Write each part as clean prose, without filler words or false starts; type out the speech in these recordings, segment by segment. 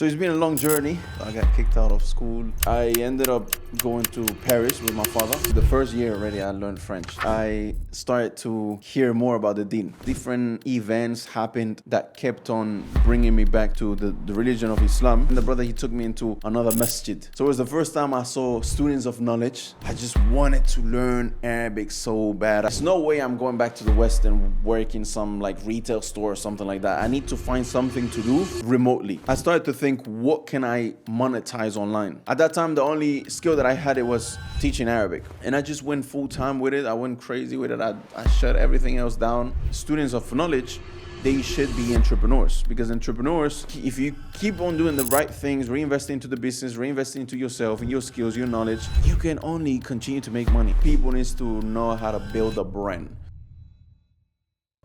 So it's been a long journey. I got kicked out of school. I ended up going to Paris with my father. The first year already I learned French. I started to hear more about the deen. Different events happened that kept on bringing me back to the religion of Islam. And the brother, he took me into another masjid. So it was the first time I saw students of knowledge. I just wanted to learn Arabic so bad. There's no way I'm going back to the West and work in some like retail store or something like that. I need to find something to do remotely. I started to think, what can I monetize online? At that time, the only skill that I had, it was teaching Arabic. And I just went full time with it. I went crazy with it. I shut everything else down. Students of knowledge, they should be entrepreneurs, because entrepreneurs, if you keep on doing the right things, reinvesting into the business, reinvesting into yourself and your skills, your knowledge, you can only continue to make money. People need to know how to build a brand.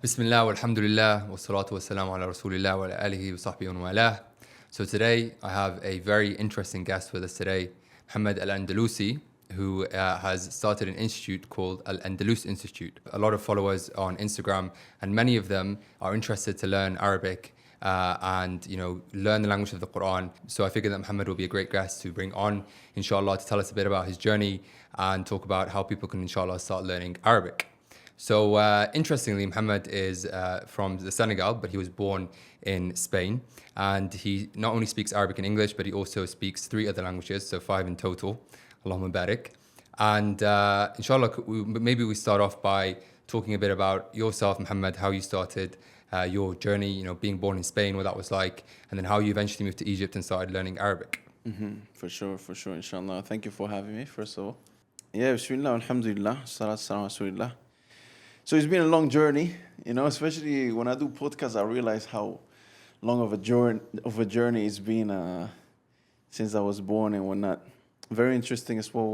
Bismillah, walhamdulillah, wassalatu wassalamu ala rasulillah wa ala alihi wa sahbihi wa walah. So today I have a very interesting guest with us today, Muhammad Al-Andalusi, who has started an institute called Andalus Institute. A lot of followers on Instagram, and many of them are interested to learn Arabic and learn the language of the Quran. So I figured that Muhammad will be a great guest to bring on, inshallah, to tell us a bit about his journey and talk about how people can, inshallah, start learning Arabic. So interestingly, Muhammad is from the Senegal, but he was born in Spain. And he not only speaks Arabic and English, but he also speaks 3 other languages, so 5 in total. Allahumma barik. And inshallah, maybe we start off by talking a bit about yourself, Muhammad, how you started your journey, being born in Spain, what that was like, and then how you eventually moved to Egypt and started learning Arabic. For sure, inshallah. Thank you for having me, first of all. Yeah, bismillah, alhamdulillah, salatu salam rasulillah. So it's been a long journey, especially when I do podcasts, I realize how long of a journey it's been since I was born and whatnot. Very interesting as well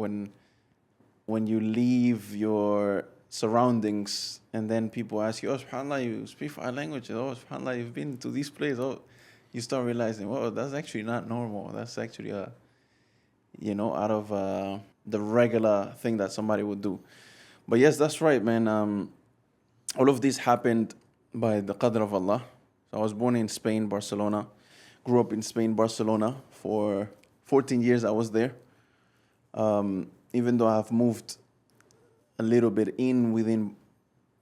when you leave your surroundings and then people ask you, oh, subhanAllah, you speak 5 languages. Oh, subhanAllah, you've been to this place. Oh, you start realizing, well, that's actually not normal. That's actually, out of the regular thing that somebody would do. But yes, that's right, man. All of this happened by the qadr of Allah. So I was born in Spain, Barcelona. Grew up in Spain, Barcelona. For 14 years I was there. Even though I've moved a little bit within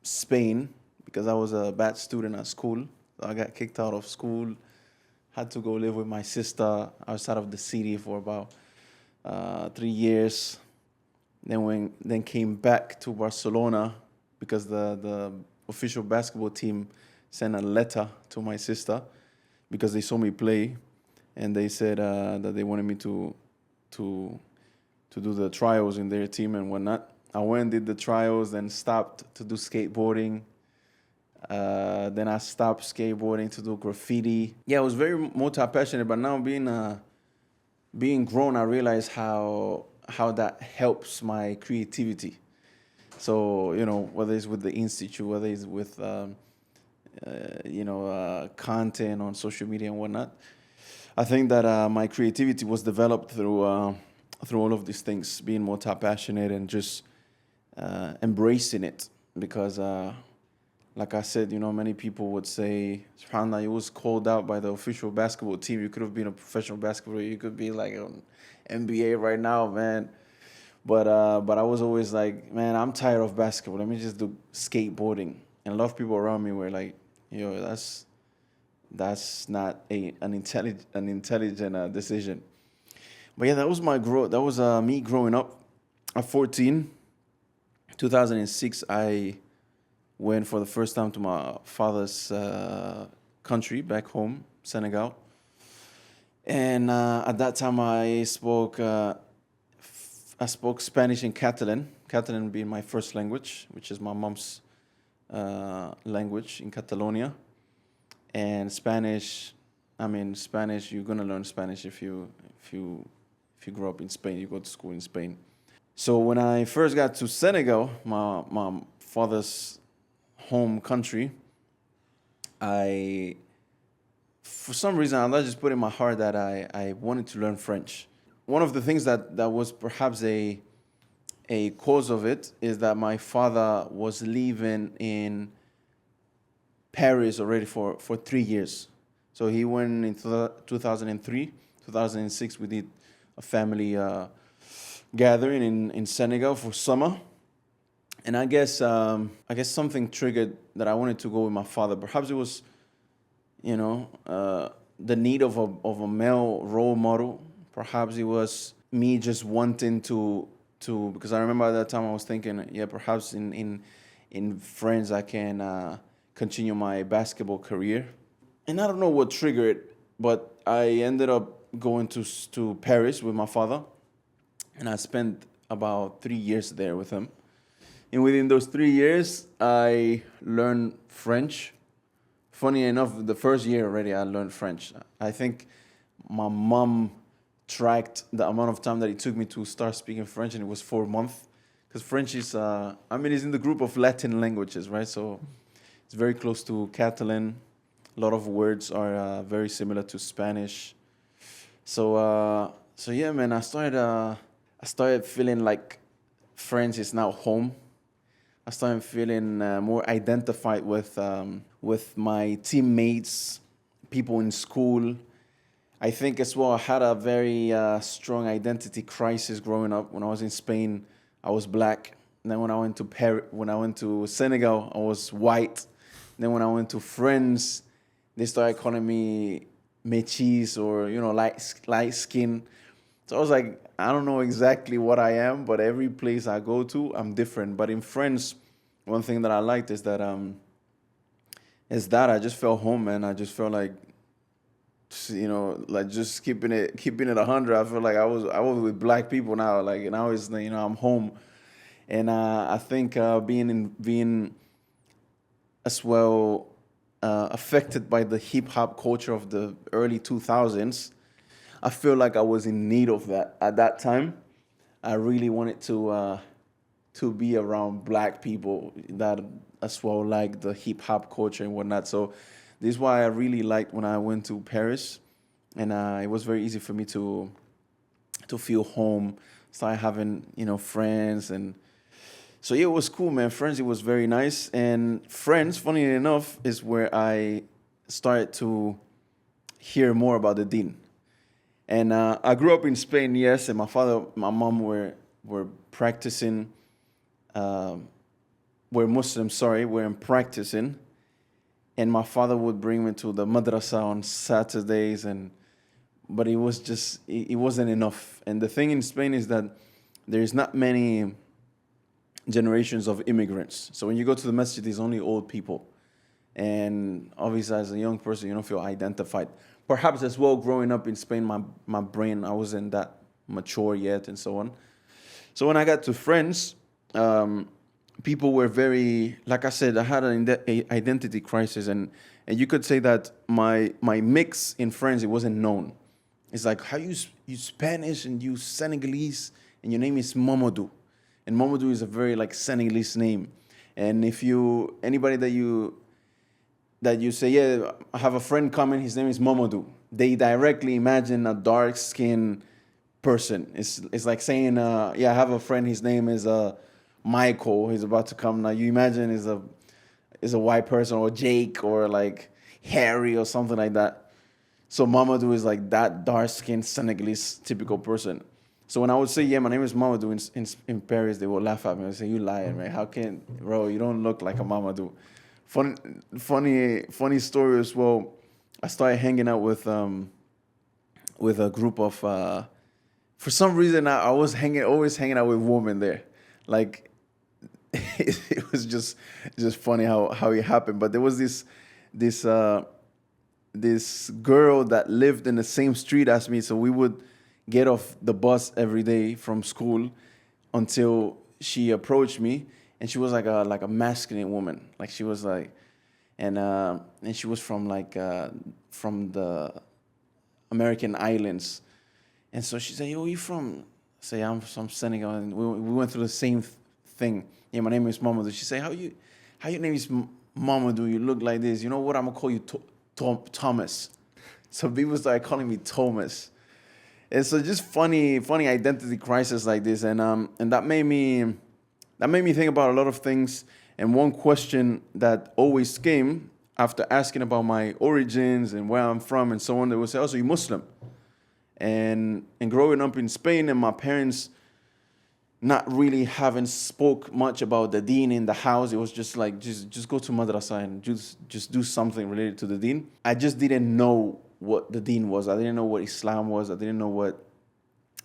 Spain, because I was a bad student at school. So I got kicked out of school. Had to go live with my sister outside of the city for about 3 years. Then came back to Barcelona because the official basketball team sent a letter to my sister because they saw me play, and they said that they wanted me to do the trials in their team and whatnot. I went and did the trials, then stopped to do skateboarding. Then I stopped skateboarding to do graffiti. Yeah, I was very multi-passionate, but now being grown, I realized how that helps my creativity. So, whether it's with the institute, whether it's with, content on social media and whatnot, I think that my creativity was developed through all of these things, being more passionate and just embracing it. Because, like I said, many people would say, subhanAllah, you was called out by the official basketball team. You could have been a professional basketballer. You could be like an NBA right now, man. But I was always like, man, I'm tired of basketball. Let me just do skateboarding. And a lot of people around me were like, yo, that's not an intelligent decision. But yeah, that was my growth. That was me growing up. At 14, 2006, I went for the first time to my father's country, back home, Senegal. And at that time, I spoke Spanish and Catalan being my first language, which is my mom's language in Catalonia. And Spanish, you're gonna learn Spanish if you grow up in Spain, you go to school in Spain. So when I first got to Senegal, my father's home country, for some reason, Allah just put in my heart that I wanted to learn French. One of the things that was perhaps a cause of it is that my father was living in Paris already for 3 years. So he went in 2003, 2006. We did a family gathering in Senegal for summer. And I guess something triggered that I wanted to go with my father. Perhaps it was, the need of a male role model. Perhaps it was me just wanting to because I remember at that time I was thinking, yeah, perhaps in friends I can continue my basketball career. And I don't know what triggered it, but I ended up going to Paris with my father, and I spent about 3 years there with him. And within those 3 years, I learned French. Funny enough, the first year already, I learned French. I think my mom tracked the amount of time that it took me to start speaking French, and it was 4 months. Because French is, it's in the group of Latin languages, right? So it's very close to Catalan. A lot of words are very similar to Spanish. So yeah, man, I started feeling like French is now home. I started feeling more identified with my teammates, people in school. I think as well I had a very strong identity crisis growing up. When I was in Spain, I was black. And then when I went to Senegal, I was white. And then when I went to France, they started calling me métis or light skin. So I was like, I don't know exactly what I am, but every place I go to, I'm different. But in France, one thing that I liked is that I just felt home, man. I just felt like, like just keeping it 100. I feel like I was with black people now, like now it's I'm home, and I think being as well affected by the hip hop culture of the early 2000s. I feel like I was in need of that at that time. I really wanted to be around black people that as well like the hip hop culture and whatnot. So this is why I really liked when I went to Paris, and it was very easy for me to feel home, start having friends, and so yeah, it was cool, man. Friends, it was very nice, and friends, funny enough, is where I started to hear more about the deen. And I grew up in Spain, yes, and my father, my mom were practicing, were Muslims, were practicing. And my father would bring me to the madrasa on Saturdays, but it wasn't enough. And the thing in Spain is that there's not many generations of immigrants. So when you go to the masjid, there's only old people. And obviously, as a young person, you don't feel identified. Perhaps as well, growing up in Spain, my brain, I wasn't that mature yet and so on. So when I got to France, people were very, like I said, I had an identity crisis. And you could say that my mix in France, it wasn't known. It's like, how you Spanish and you Senegalese and your name is Mamadou. And Mamadou is a very like Senegalese name. And if anybody that you say, yeah, I have a friend coming, his name is Mamadou, they directly imagine a dark-skinned person. It's like saying, yeah, I have a friend, his name is Michael, he's about to come. Now you imagine is a white person, or Jake, or like Harry or something like that. So Mamadou is like that dark-skinned Senegalese typical person. So when I would say, yeah, my name is Mamadou in Paris, they would laugh at me and say, you lying, man. How can, bro, you don't look like a Mamadou. Funny story as well. I started hanging out with a group of, for some reason I was always hanging out with women there. Like, it was just funny how it happened. But there was this girl that lived in the same street as me, so we would get off the bus every day from school until she approached me, and she was like a masculine woman. Like she was like, and she was from the American islands, and so she said, "Yo, where you from?" I say, "I'm from Senegal," and we went through the same thing. Yeah, my name is Mamadou. She said, "How your name is Mamadou? You look like this. You know what? I'm gonna call you Thomas." So people started calling me Thomas. And so just funny identity crisis like this, and that made me think about a lot of things. And one question that always came after asking about my origins and where I'm from and so on, they would say, "Oh, so you're Muslim." And growing up in Spain, and my parents not really having spoke much about the deen in the house. It was just like, just go to madrasa and just do something related to the deen. I just didn't know what the deen was. I didn't know what Islam was. I didn't know what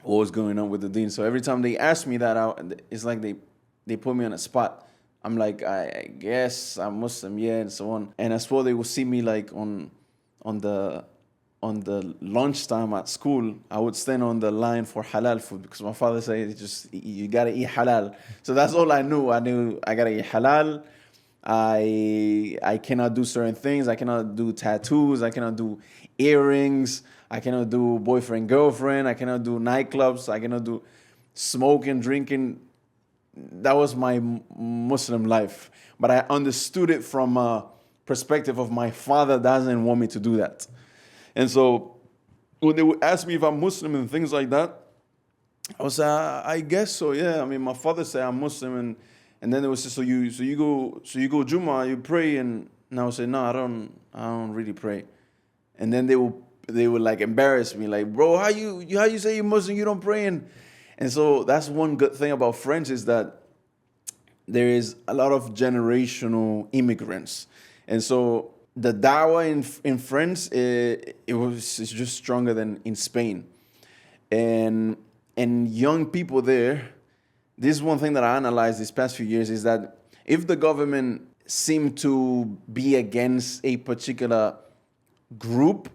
was going on with the deen. So every time they asked me that out, it's like they put me on a spot. I'm like, I guess I'm Muslim, yeah, and so on. And I swore they would see me like on the lunchtime at school. I would stand on the line for halal food because my father said, you gotta eat halal. So that's all I knew. I knew I gotta eat halal. I cannot do certain things. I cannot do tattoos. I cannot do earrings. I cannot do boyfriend, girlfriend. I cannot do nightclubs. I cannot do smoking, drinking. That was my Muslim life. But I understood it from a perspective of my father doesn't want me to do that. And so when they would ask me if I'm Muslim and things like that, I was I guess so, yeah. I mean, my father said I'm Muslim, and then they would say, so you go Jummah, you pray, and I would say, no, I don't really pray. And then they would like embarrass me, like, bro, how you say you're Muslim, you don't pray? And so that's one good thing about French is that there is a lot of generational immigrants. And so the dawah in France, it's just stronger than in Spain. And young people there, this is one thing that I analyzed these past few years, is that if the government seem to be against a particular group,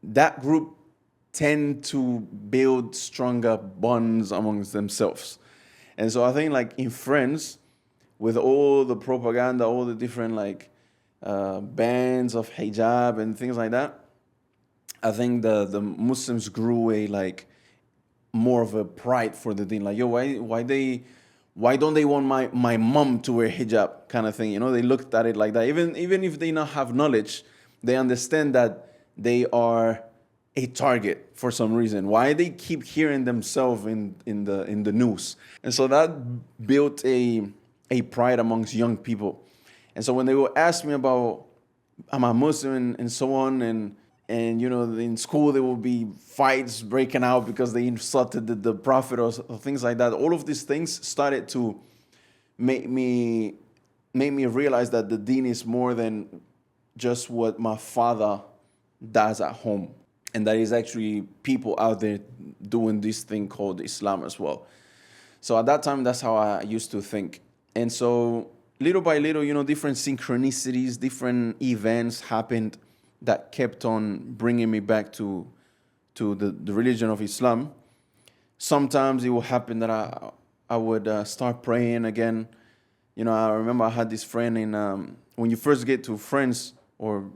that group tend to build stronger bonds amongst themselves. And so I think like in France, with all the propaganda, all the different like bans of hijab and things like that, I think the Muslims grew a like more of a pride for the deen. Like, yo, why don't they want my mom to wear hijab kind of thing? You know, they looked at it like that. Even if they not have knowledge, they understand that they are a target for some reason. Why they keep hearing themselves in the news. And so that built a pride amongst young people. And so when they will ask me about am I Muslim and so on, and you know, in school there will be fights breaking out because they insulted the Prophet or things like that. All of these things started to make me realize that the deen is more than just what my father does at home. And that is actually people out there doing this thing called Islam as well. So at that time, that's how I used to think. And so little by little, you know, different synchronicities, different events happened that kept on bringing me back to the religion of Islam. Sometimes it will happen that I would start praying again. You know, I remember I had this friend when you first get to France, or,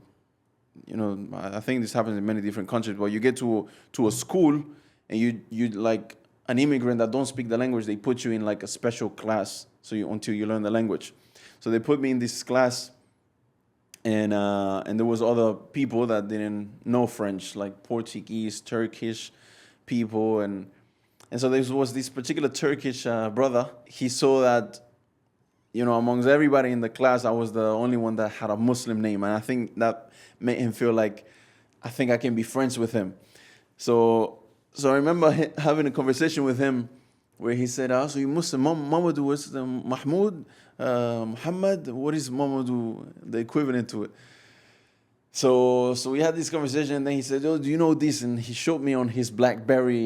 you know, I think this happens in many different countries, but you get to a school and you like an immigrant that don't speak the language, they put you in like a special class until you learn the language. So they put me in this class, and there was other people that didn't know French, like Portuguese, Turkish people, and so there was this particular Turkish brother. He saw that, you know, amongst everybody in the class, I was the only one that had a Muslim name, and I think that made him feel like I think I can be friends with him. So I remember having a conversation with him where he said, so you Muslim, Mamadou is Mahmoud, Muhammad, what is Mamadou, the equivalent to it? So we had this conversation, and then he said, oh, do you know this? And he showed me on his BlackBerry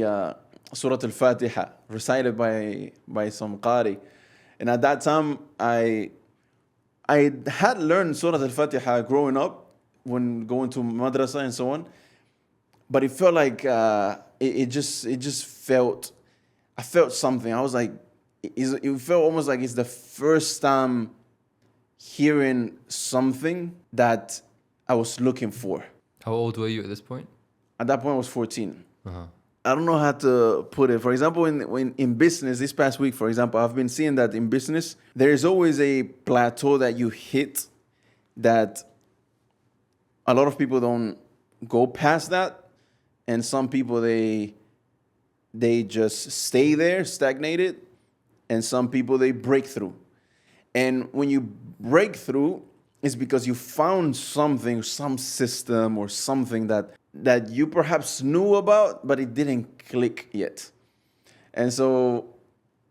Surah Al-Fatiha, recited by some Qari. And at that time, I had learned Surah Al-Fatiha growing up, when going to madrasa and so on. But it felt like it just felt, I felt something. I was like, it felt almost like it's the first time hearing something that I was looking for. How old were you at this point? At that point, I was 14. Uh-huh. I don't know how to put it. For example, in business, this past week, for example, I've been seeing that in business, there is always a plateau that you hit that a lot of people don't go past that. And some people, they just stay there, stagnated. And some people, they break through. And when you break through, is because you found something, some system or something that you perhaps knew about, but it didn't click yet. And so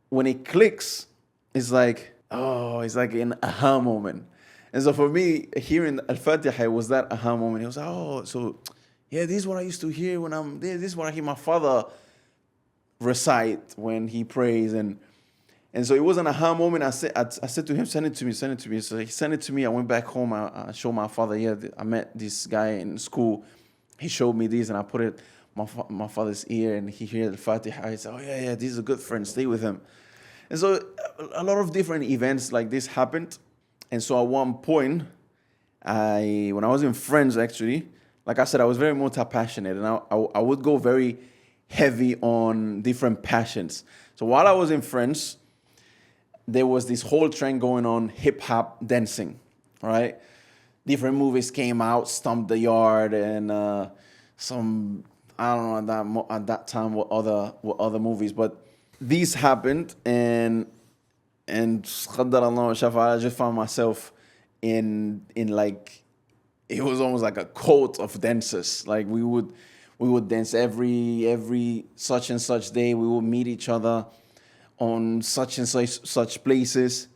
when it clicks, it's like, oh, it's like an aha moment. And so for me, hearing Al-Fatiha was that aha moment. It was like, oh, so yeah, this is what I used to hear when I'm there. This is what I hear my father recite when he prays. And so it was an aha moment. I said to him, send it to me, send it to me. So he sent it to me. I went back home. I showed my father, yeah, I met this guy in school. He showed me this, and I put it my father's ear, and he heard the Fatiha. He said, oh, yeah, this is a good friend. Stay with him. And so a lot of different events like this happened. And so at one point, when I was in Friends, actually, like I said, I was very multi-passionate, and I would go very heavy on different passions. So while I was in Friends, there was this whole trend going on, hip-hop dancing, right? Different movies came out, Stomp the Yard, and some, I don't know at that time what other movies, but these happened, and قدر الله وشاء فعل, I just found myself in like, it was almost like a cult of dancers. Like we would dance every such and such day. We would meet each other on such and such places.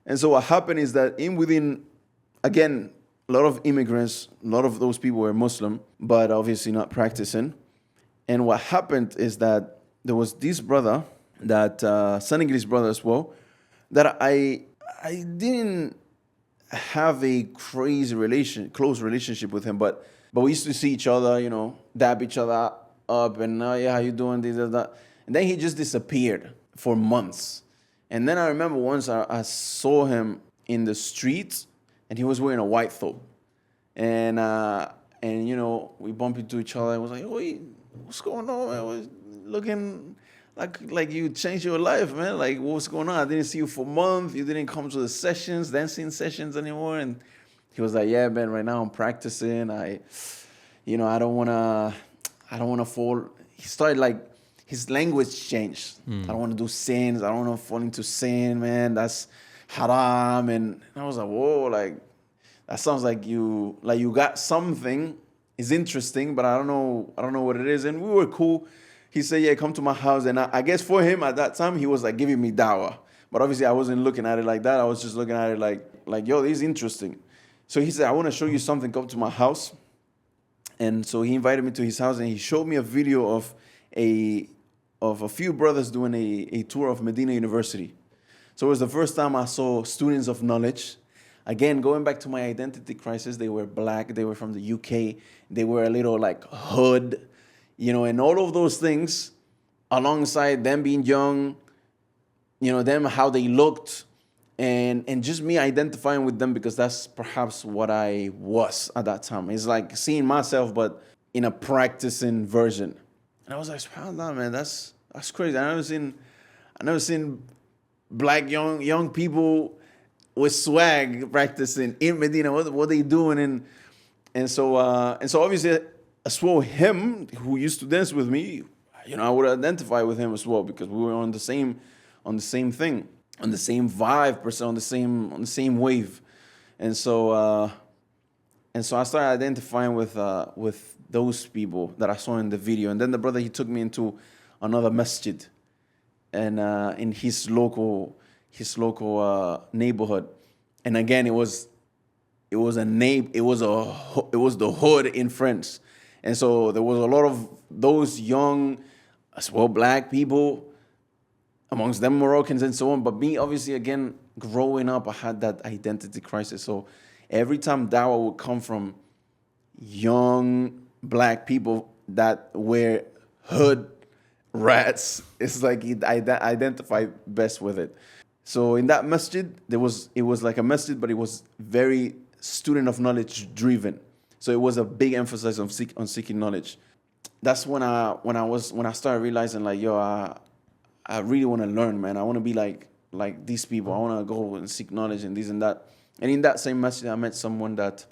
And so what happened is that within, again, a lot of immigrants, a lot of those people were Muslim, but obviously not practicing. And what happened is that there was this brother, that Senegalese brother as well, that I didn't have a close relationship with him, but we used to see each other, dab each other up, and oh yeah, how you doing, this and that. And then he just disappeared for months. And then I remember once I saw him in the street, and he was wearing a white thobe, and we bumped into each other. I was like, "Oi, what's going on, man? I was looking like you changed your life, man. Like, what's going on? I didn't see you for a month. You didn't come to the dancing sessions anymore." And he was like, "Yeah, man, right now I'm practicing. I don't wanna fall." He started like, his language changed. I don't want to do sins. I don't want to fall into sin, man. That's haram. And I was like, whoa, like, that sounds like you got something. It's interesting, but I don't know what it is. And we were cool. He said, yeah, come to my house. And I guess for him at that time, he was like giving me dawah. But obviously I wasn't looking at it like that. I was just looking at it like, yo, this is interesting. So he said, I want to show you something. Come to my house. And so he invited me to his house, and he showed me a video of a few brothers doing a tour of Medina University. So it was the first time I saw students of knowledge. Again, going back to my identity crisis, they were black, they were from the UK, they were a little like hood, and all of those things, alongside them being young, them, how they looked, and just me identifying with them, because that's perhaps what I was at that time. It's like seeing myself, but in a practicing version. And I was like, SubhanAllah, man, that's crazy. I never seen black young people with swag practicing in Medina. What they doing? And so obviously as well, him who used to dance with me, I would identify with him as well, because we were on the same thing, on the same vibe, per se, on the same wave. And so I started identifying with those people that I saw in the video. And then the brother, he took me into another masjid, and in his local neighborhood. And again, it was the hood in France. And so there was a lot of those young, as well, black people, amongst them Moroccans and so on. But me, obviously, again, growing up, I had that identity crisis. So every time dawah would come from young black people that were hood rats, it's like I identified best with it. So in that masjid, it was like a masjid, but it was very student of knowledge driven. So it was a big emphasis on seeking knowledge. That's when I started realizing, like, yo, I really want to learn, man. I want to be like these people. I want to go and seek knowledge and this and that. And in that same masjid, I met someone that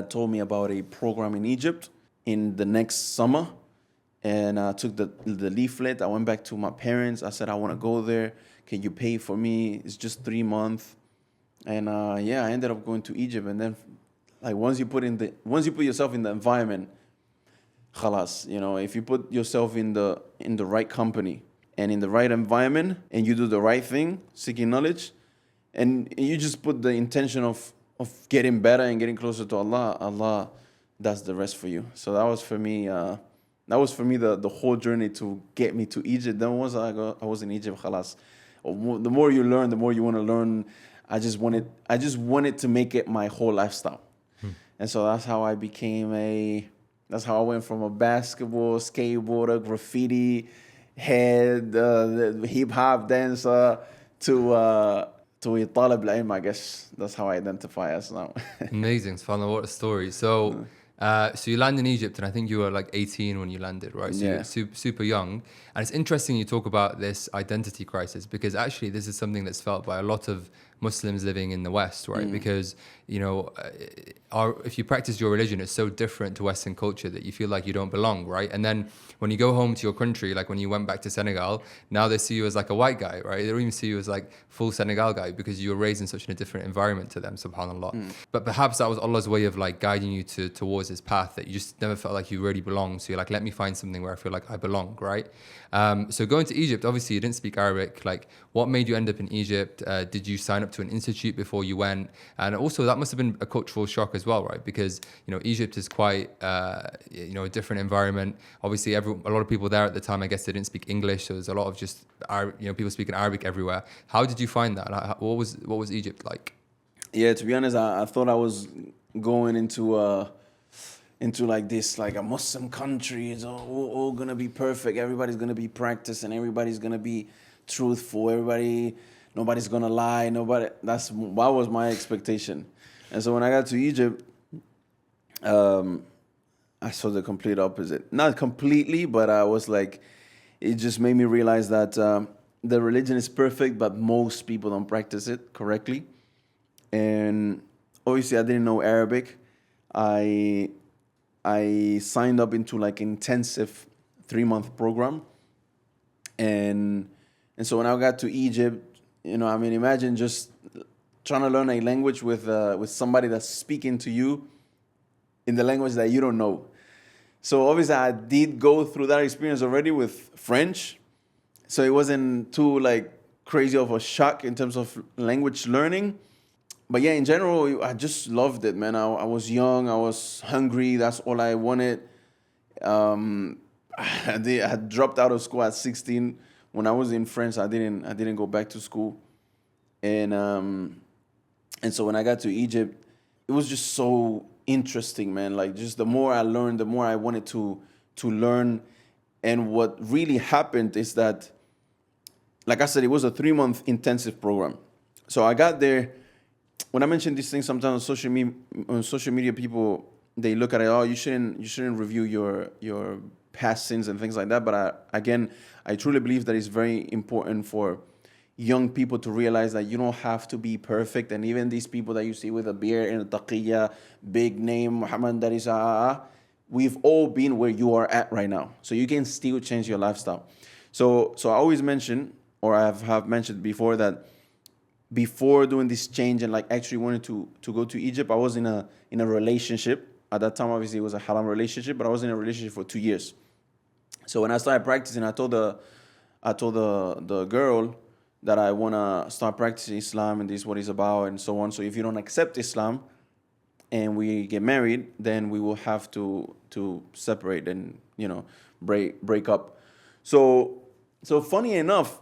told me about a program in Egypt in the next summer. And I took the leaflet. I went back to my parents. I said, I want to go there. Can you pay for me? It's just 3 months. And yeah, I ended up going to Egypt. And then, like, once you put yourself in the environment, khalas, if you put yourself in the right company and in the right environment, and you do the right thing, seeking knowledge, and you just put the intention of getting better and getting closer to Allah does the rest for you. So that was for me. The whole journey to get me to Egypt. Then once I was in Egypt, khalas. The more you learn, the more you want to learn. I just wanted to make it my whole lifestyle. And so that's how that's how I went from a basketball, skateboarder, graffiti head, hip hop dancer to a talib al-ilm, I guess. That's how I identify as now. Amazing, subhanAllah, what a story. So you land in Egypt, and I think you were like 18 when you landed, right? So Yeah. you're super young. And it's interesting you talk about this identity crisis, because actually this is something that's felt by a lot of Muslims living in the West, right? Because, if you practice your religion, it's so different to Western culture that you feel like you don't belong, right? And then when you go home to your country, like when you went back to Senegal, now they see you as like a white guy, right? They don't even see you as like full Senegal guy, because you were raised in such a different environment to them, subhanAllah. But perhaps that was Allah's way of like guiding you towards this path that you just never felt like you really belonged. So you're like, let me find something where I feel like I belong, right? So going to Egypt, obviously you didn't speak Arabic. Like, what made you end up in Egypt? Did you sign up to an institute before you went? And also that must have been a cultural shock as well, right? Because, Egypt is quite, a different environment. Obviously, a lot of people there at the time, I guess they didn't speak English. So there's a lot of just, people speaking Arabic everywhere. How did you find that? Like, what was Egypt like? Yeah, to be honest, I thought I was going into like this, like a Muslim country. It's all gonna be perfect. Everybody's gonna be practicing. Everybody's gonna be truthful. Nobody's gonna lie. That was my expectation. And so when I got to Egypt, I saw the complete opposite. Not completely, but I was like, it just made me realize that the religion is perfect, but most people don't practice it correctly. And obviously, I didn't know Arabic. I signed up into like intensive 3-month program, and so when I got to Egypt, imagine just trying to learn a language with somebody that's speaking to you in the language that you don't know. So obviously, I did go through that experience already with French, so it wasn't too like crazy of a shock in terms of language learning. But yeah, in general, I just loved it, man. I was young, I was hungry. That's all I wanted. I had dropped out of school at 16. When I was in France, I didn't go back to school, and so when I got to Egypt, it was just so interesting, man. Like, just the more I learned, the more I wanted to learn. And what really happened is that, like I said, it was a 3-month intensive program. So I got there. When I mention these things, sometimes on social media, people, they look at it, you shouldn't review your past sins and things like that. But I truly believe that it's very important for young people to realize that you don't have to be perfect. And even these people that you see with a beard and a taqiyya, big name, Muhammad Darisa, we've all been where you are at right now. So you can still change your lifestyle. So I always mention, or I have mentioned before, that before doing this change and like actually wanted to go to Egypt, I was in a relationship. At that time, obviously, it was a haram relationship, but I was in a relationship for 2 years. So when I started practicing, I told the girl that I want to start practicing Islam, and this is what it's about, and so on. So if you don't accept Islam and we get married, then we will have to separate and break up. So funny enough,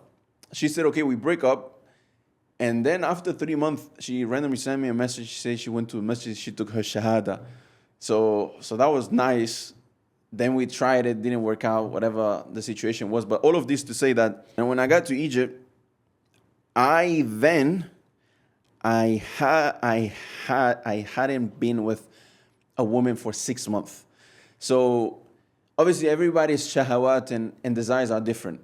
she said, okay, we break up. And then after 3 months, she randomly sent me a message. She said she went to a masjid, she took her shahada. So that was nice. Then we tried it, didn't work out, whatever the situation was. But all of this to say that, and when I got to Egypt, I hadn't been with a woman for 6 months. So obviously everybody's shahawat and desires are different.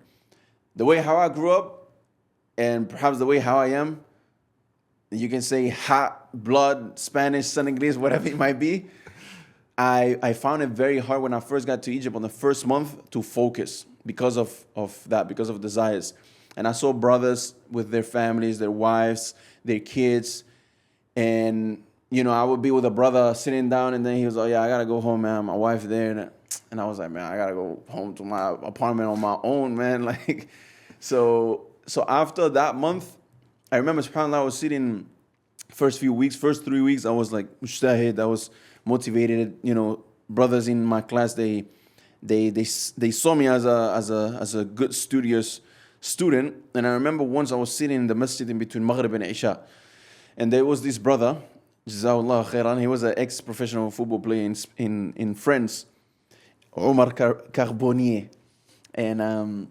The way how I grew up, and perhaps the way how I am, you can say hot blood, Spanish, Senegalese, whatever it might be. I found it very hard when I first got to Egypt on the first month to focus because of that, because of desires. And I saw brothers with their families, their wives, their kids, And, I would be with a brother sitting down, and then he was like, yeah, I got to go home, man. My wife there. And I was like, man, I got to go home to my apartment on my own, man. Like, so after that month, I remember, subhanAllah, I was sitting first 3 weeks, I was like, mujtahid, I was motivated. Brothers in my class, they saw me as a good studious student. And I remember once I was sitting in the masjid in between Maghrib and Isha, and there was this brother, Jazakallah khairan, he was an ex-professional football player in France, Omar Carbonnier. And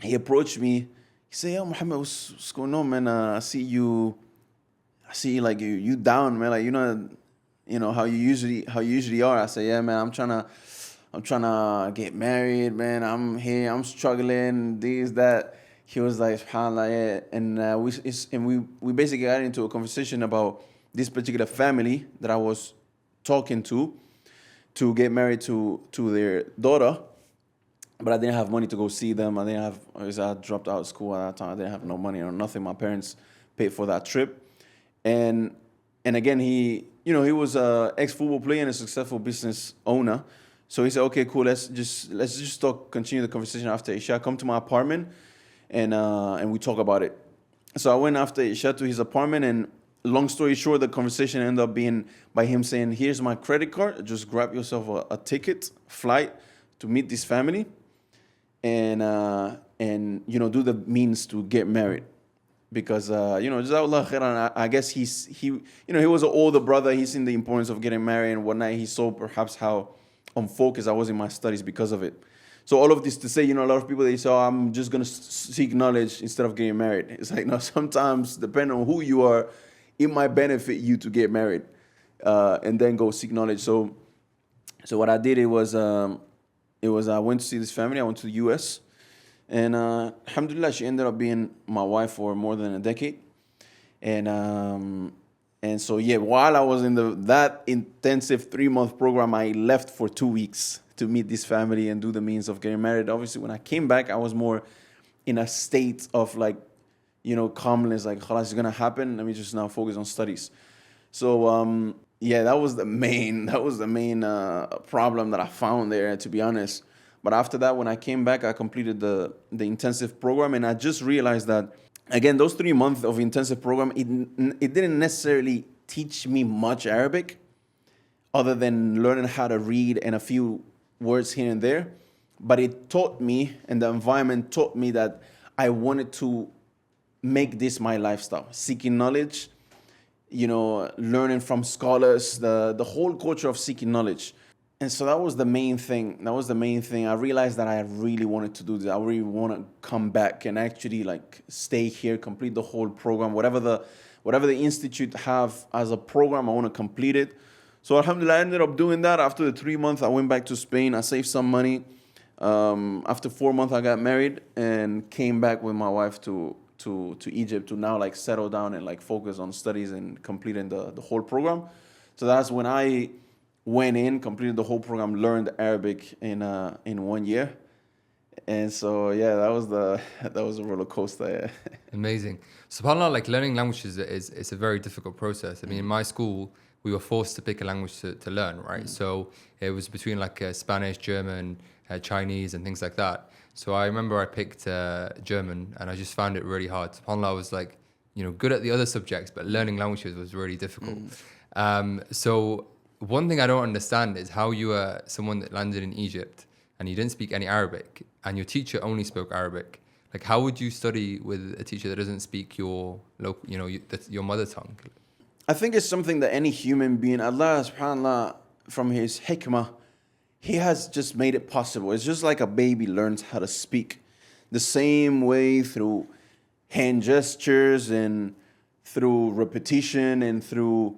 he approached me. He said, yo, Muhammad, what's going on, man? I see you like you down, man. Like, how you usually are. I said, yeah, man, I'm trying to get married, man. I'm here, I'm struggling, this, that. He was like, subhanAllah, yeah. And we basically got into a conversation about this particular family that I was talking to get married to their daughter. But I didn't have money to go see them. I dropped out of school at that time. I didn't have no money or nothing. My parents paid for that trip. And again, he was a ex-football player and a successful business owner. So he said, okay, cool, let's just continue the conversation after Isha. Come to my apartment and we talk about it. So I went after Isha to his apartment, and long story short, the conversation ended up being by him saying, here's my credit card, just grab yourself a ticket, flight to meet this family, and do the means to get married. Because Jazakallah khairan, I guess he was an older brother. He's seen the importance of getting married and whatnot. He saw perhaps how unfocused I was in my studies because of it. So all of this to say, a lot of people, they say, I'm just going to seek knowledge instead of getting married. It's like, no, sometimes, depending on who you are, it might benefit you to get married and then go seek knowledge. So what I did, I went to see this family. I went to the US. And alhamdulillah, she ended up being my wife for more than a decade. And so, yeah, while I was in that intensive 3-month program, I left for 2 weeks to meet this family and do the means of getting married. Obviously, when I came back, I was more in a state of calmness, like, khalas, it's going to happen. Let me just now focus on studies. So, yeah, that was the main problem that I found there, to be honest. But after that, when I came back, I completed the intensive program, and I just realized that, again, those 3 months of intensive program, it didn't necessarily teach me much Arabic, other than learning how to read and a few words here and there. But it taught me, and the environment taught me, that I wanted to make this my lifestyle, seeking knowledge, learning from scholars, the whole culture of seeking knowledge. And so that was the main thing. I realized that I really wanted to do this. I really want to come back and actually stay here, complete the whole program. Whatever the institute have as a program, I want to complete it. So alhamdulillah, I ended up doing that. After the 3 months, I went back to Spain. I saved some money. After 4 months, I got married and came back with my wife to Egypt to now settle down and focus on studies and completing the whole program. So that's when I went in, completed the whole program, learned Arabic in 1 year. And so, yeah, that was a roller coaster. Amazing. SubhanAllah, learning languages is a very difficult process. I mean, in my school, we were forced to pick a language to learn, right? So it was between Spanish, German, Chinese, and things like that. So I remember I picked German, and I just found it really hard. SubhanAllah, I was good at the other subjects, but learning languages was really difficult. So one thing I don't understand is how you are someone that landed in Egypt and you didn't speak any Arabic, and your teacher only spoke Arabic. How would you study with a teacher that doesn't speak your local, your mother tongue? I think it's something that any human being, Allah subhanAllah, from His hikmah, He has just made it possible. It's just like a baby learns how to speak. The same way, through hand gestures and through repetition and through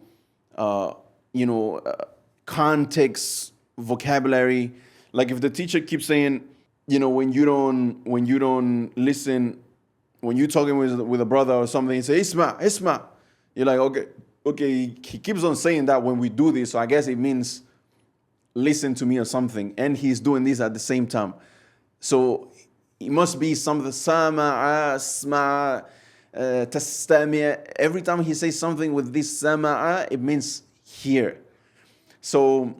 context, vocabulary. If the teacher keeps saying, when you don't listen, when you're talking with a brother or something, he say, Isma. You're like, okay. He keeps on saying that when we do this, so I guess it means listen to me or something. And he's doing this at the same time. So it must be something, sama, asma, تستمع. Every time he says something with this سمع, it means hear. So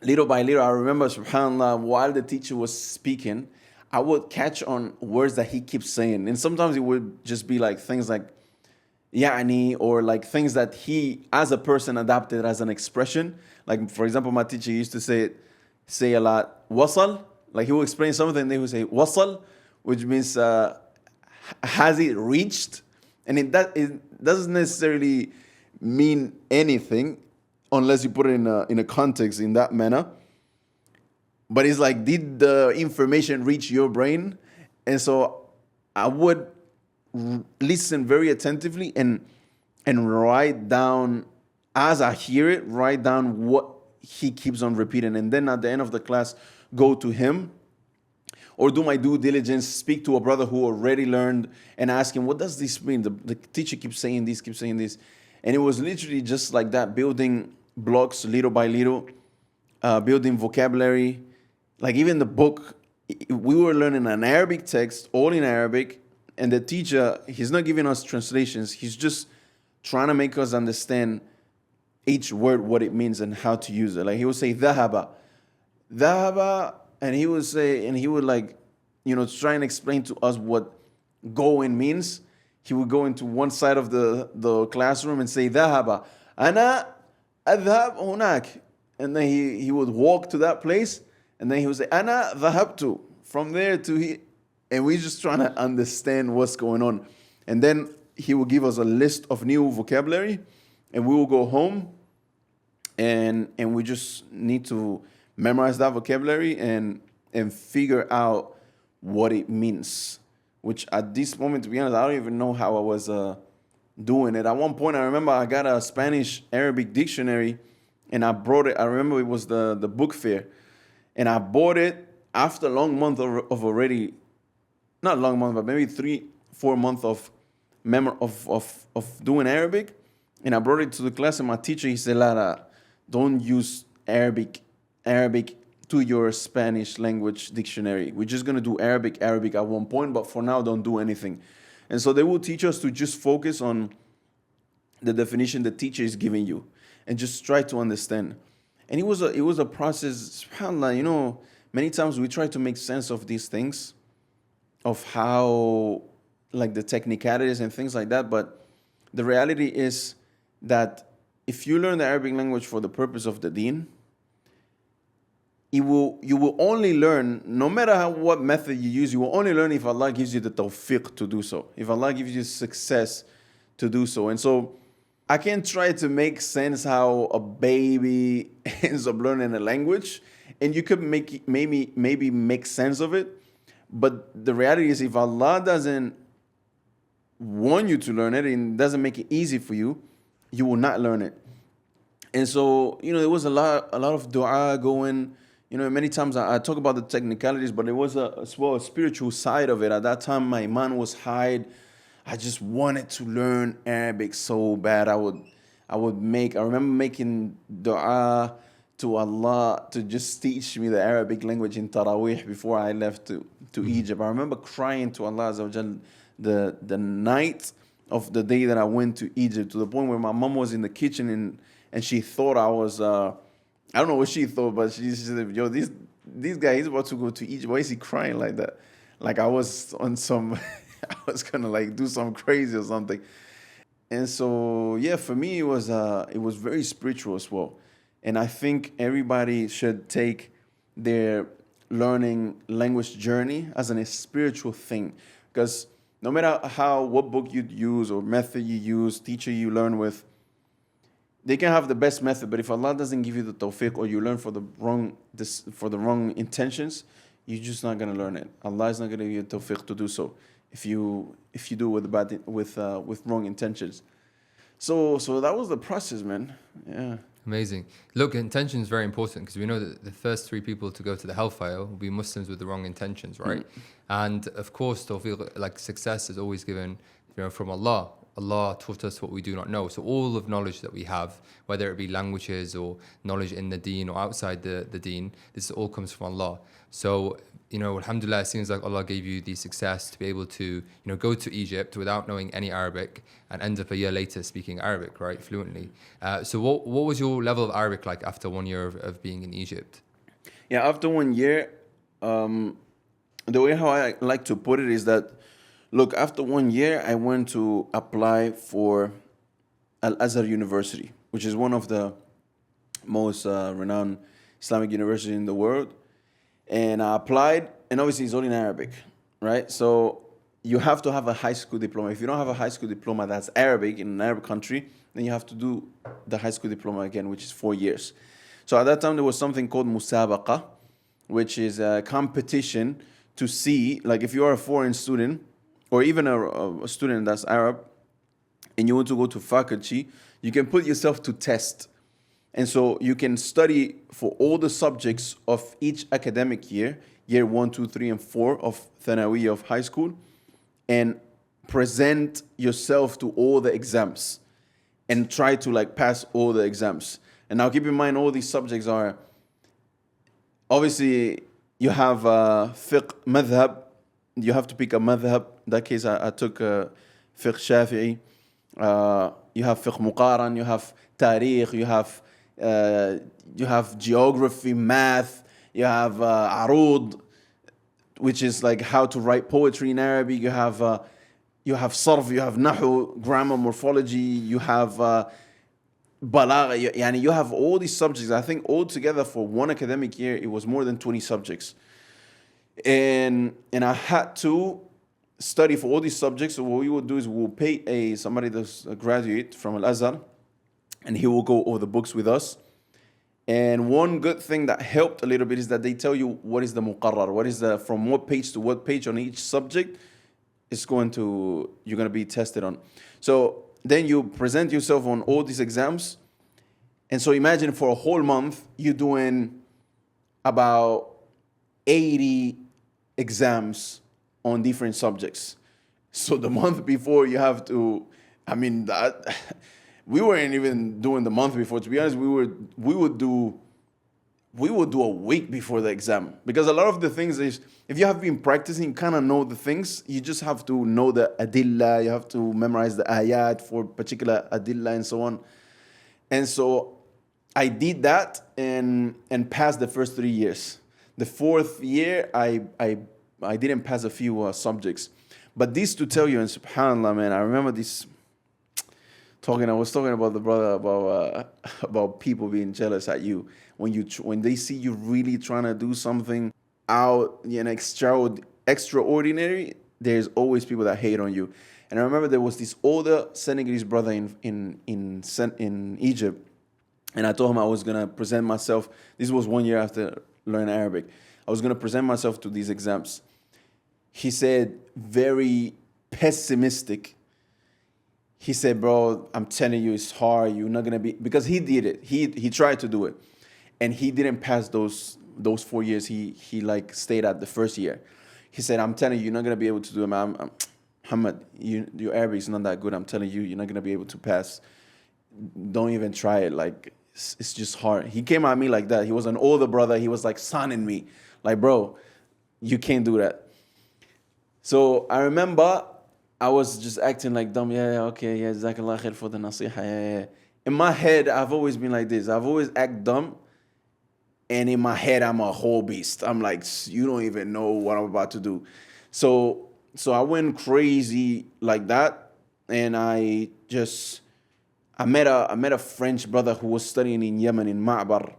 little by little, I remember, subhanAllah, while the teacher was speaking, I would catch on words that he keeps saying. And sometimes it would just be like things like يعني, or like things that he, as a person, adapted as an expression. Like, for example, my teacher used to say a lot, wasal. Like, he will explain something, and they would say, wasal, which means, has it reached? And it doesn't necessarily mean anything unless you put it in a context in that manner. But it's like, did the information reach your brain? And so I would listen very attentively and write down, as I hear it, write down what he keeps on repeating. And then at the end of the class, go to him or do my due diligence, speak to a brother who already learned and ask him, what does this mean? The teacher keeps saying this, keeps saying this. And it was literally just like that, building blocks little by little, building vocabulary. Like even the book, we were learning an Arabic text, all in Arabic, and the teacher, he's not giving us translations. He's just trying to make us understand each word, what it means and how to use it. Like he would say, ذهب, and he would say, and he would like, try and explain to us what going means. He would go into one side of the classroom and say, ذهب, أنا أذهب هناك. And then he would walk to that place. And then he would say, Ana dhahabtu, from there to here. And we're just trying to understand what's going on. And then he will give us a list of new vocabulary. And we will go home. And we just need to memorize that vocabulary and figure out what it means. Which at this moment, to be honest, I don't even know how I was doing it. At one point, I remember I got a Spanish-Arabic dictionary. And I brought it. I remember it was the book fair. And I bought it after a long month of already, not long month, but maybe 3-4 months of doing Arabic. And I brought it to the class, and my teacher, he said, Lara, don't use Arabic to your Spanish language dictionary. We're just going to do Arabic at one point, but for now, don't do anything. And so they will teach us to just focus on the definition the teacher is giving you and just try to understand. And it was a process, subhanAllah, many times we try to make sense of these things, of how, like the technicalities and things like that. But the reality is that if you learn the Arabic language for the purpose of the deen, you will only learn, no matter what method you use, you will only learn if Allah gives you the tawfiq to do so, if Allah gives you success to do so. And so I can try to make sense how a baby ends up learning a language, and you could maybe make sense of it. But the reality is, if Allah doesn't want you to learn it and doesn't make it easy for you, you will not learn it. And so, there was a lot of dua going. Many times I talk about the technicalities, but there was as well a spiritual side of it. At that time, my iman was high. I just wanted to learn Arabic so bad. I remember making dua to Allah to just teach me the Arabic language in Taraweeh before I left to Egypt. I remember crying to Allah Azza wa Jal the night of the day that I went to Egypt, to the point where my mom was in the kitchen and she thought I was, I don't know what she thought, but she said, yo, this guy, he's about to go to Egypt. Why is he crying like that? Like I was on some... I was gonna like do something crazy or something. And so for me it was very spiritual as well. And I think everybody should take their learning language journey as a spiritual thing. Because no matter what book you use or method you use, teacher you learn with, they can have the best method, but if Allah doesn't give you the tawfiq, or you learn for the wrong intentions, you're just not gonna learn it. Allah is not gonna give you the tawfiq to do so if you do with wrong intentions. So that was the process, man. Yeah. Amazing. Look, intention is very important, because we know that the first 3 people to go to the hellfire will be Muslims with the wrong intentions, right? And of course, tawfiq, like success is always given, from Allah. Allah taught us what we do not know. So all of knowledge that we have, whether it be languages or knowledge in the deen or outside the deen, this all comes from Allah. So, alhamdulillah, it seems like Allah gave you the success to be able to, go to Egypt without knowing any Arabic and end up a year later speaking Arabic, right, fluently. So what was your level of Arabic like after 1 year of being in Egypt? Yeah, after 1 year, the way how I like to put it is that, look, after 1 year, I went to apply for Al-Azhar University, which is one of the most renowned Islamic universities in the world. And I applied, and obviously it's all in Arabic, right? So you have to have a high school diploma. If you don't have a high school diploma that's Arabic in an Arab country, then you have to do the high school diploma again, which is 4 years. So at that time, there was something called musabaqa, which is a competition to see, like if you are a foreign student, or even a student that's Arab, and you want to go to faculty, you can put yourself to test. And so you can study for all the subjects of each academic year 1, 2, 3, and 4 of Thanawi, of high school, and present yourself to all the exams and try to pass all the exams. And now keep in mind, all these subjects are, obviously, you have fiqh madhab, you have to pick a madhab. In that case, I took fiqh shafi'i. You have fiqh muqaran, you have tarikh, you have geography, math, you have arud, which is like how to write poetry in Arabic. You have sarf, you have nahu, grammar, morphology, you have balagha. You have all these subjects. I think altogether for one academic year, it was more than 20 subjects. And I had to study for all these subjects. So what we would do is we'll pay somebody that's a graduate from Al-Azhar, and he will go over the books with us. And one good thing that helped a little bit is that they tell you what is the muqarrar, what is the, from what page to what page on each subject you're going to be tested on. So then you present yourself on all these exams. And so imagine for a whole month, you're doing about 80 exams on different subjects. So the month before you have to, we weren't even doing the month before. To be honest, we would do a week before the exam, because a lot of the things is, if you have been practicing, you kind of know the things. You just have to know the adillah. You have to memorize the ayat for particular adillah and so on. And so I did that and passed the first 3 years. The fourth year, I didn't pass a few subjects. But this to tell you, and subhanAllah, man, I remember this. I was talking about the brother about people being jealous at you when they see you really trying to do something out, extraordinary. There's always people that hate on you. And I remember there was this older Senegalese brother in Egypt, and I told him I was gonna present myself. This was 1 year after learning Arabic. I was gonna present myself to these exams. He said, very pessimistic. He said, bro, I'm telling you, it's hard. You're not gonna be, because he did it. He tried to do it, and he didn't pass those 4 years. He stayed at the first year. He said, I'm telling you, you're not gonna be able to do it, man. Muhammad, your Arabic is not that good. I'm telling you, you're not gonna be able to pass. Don't even try it. It's just hard. He came at me like that. He was an older brother. He was sonning me, bro, you can't do that. So I remember I was just acting like dumb. Okay, Jazakallah khair for the nasiha. Yeah. In my head, I've always been like this. I've always act dumb. And in my head, I'm a whole beast. I'm like, you don't even know what I'm about to do. So I went crazy like that. And I met a French brother who was studying in Yemen, in Ma'bar,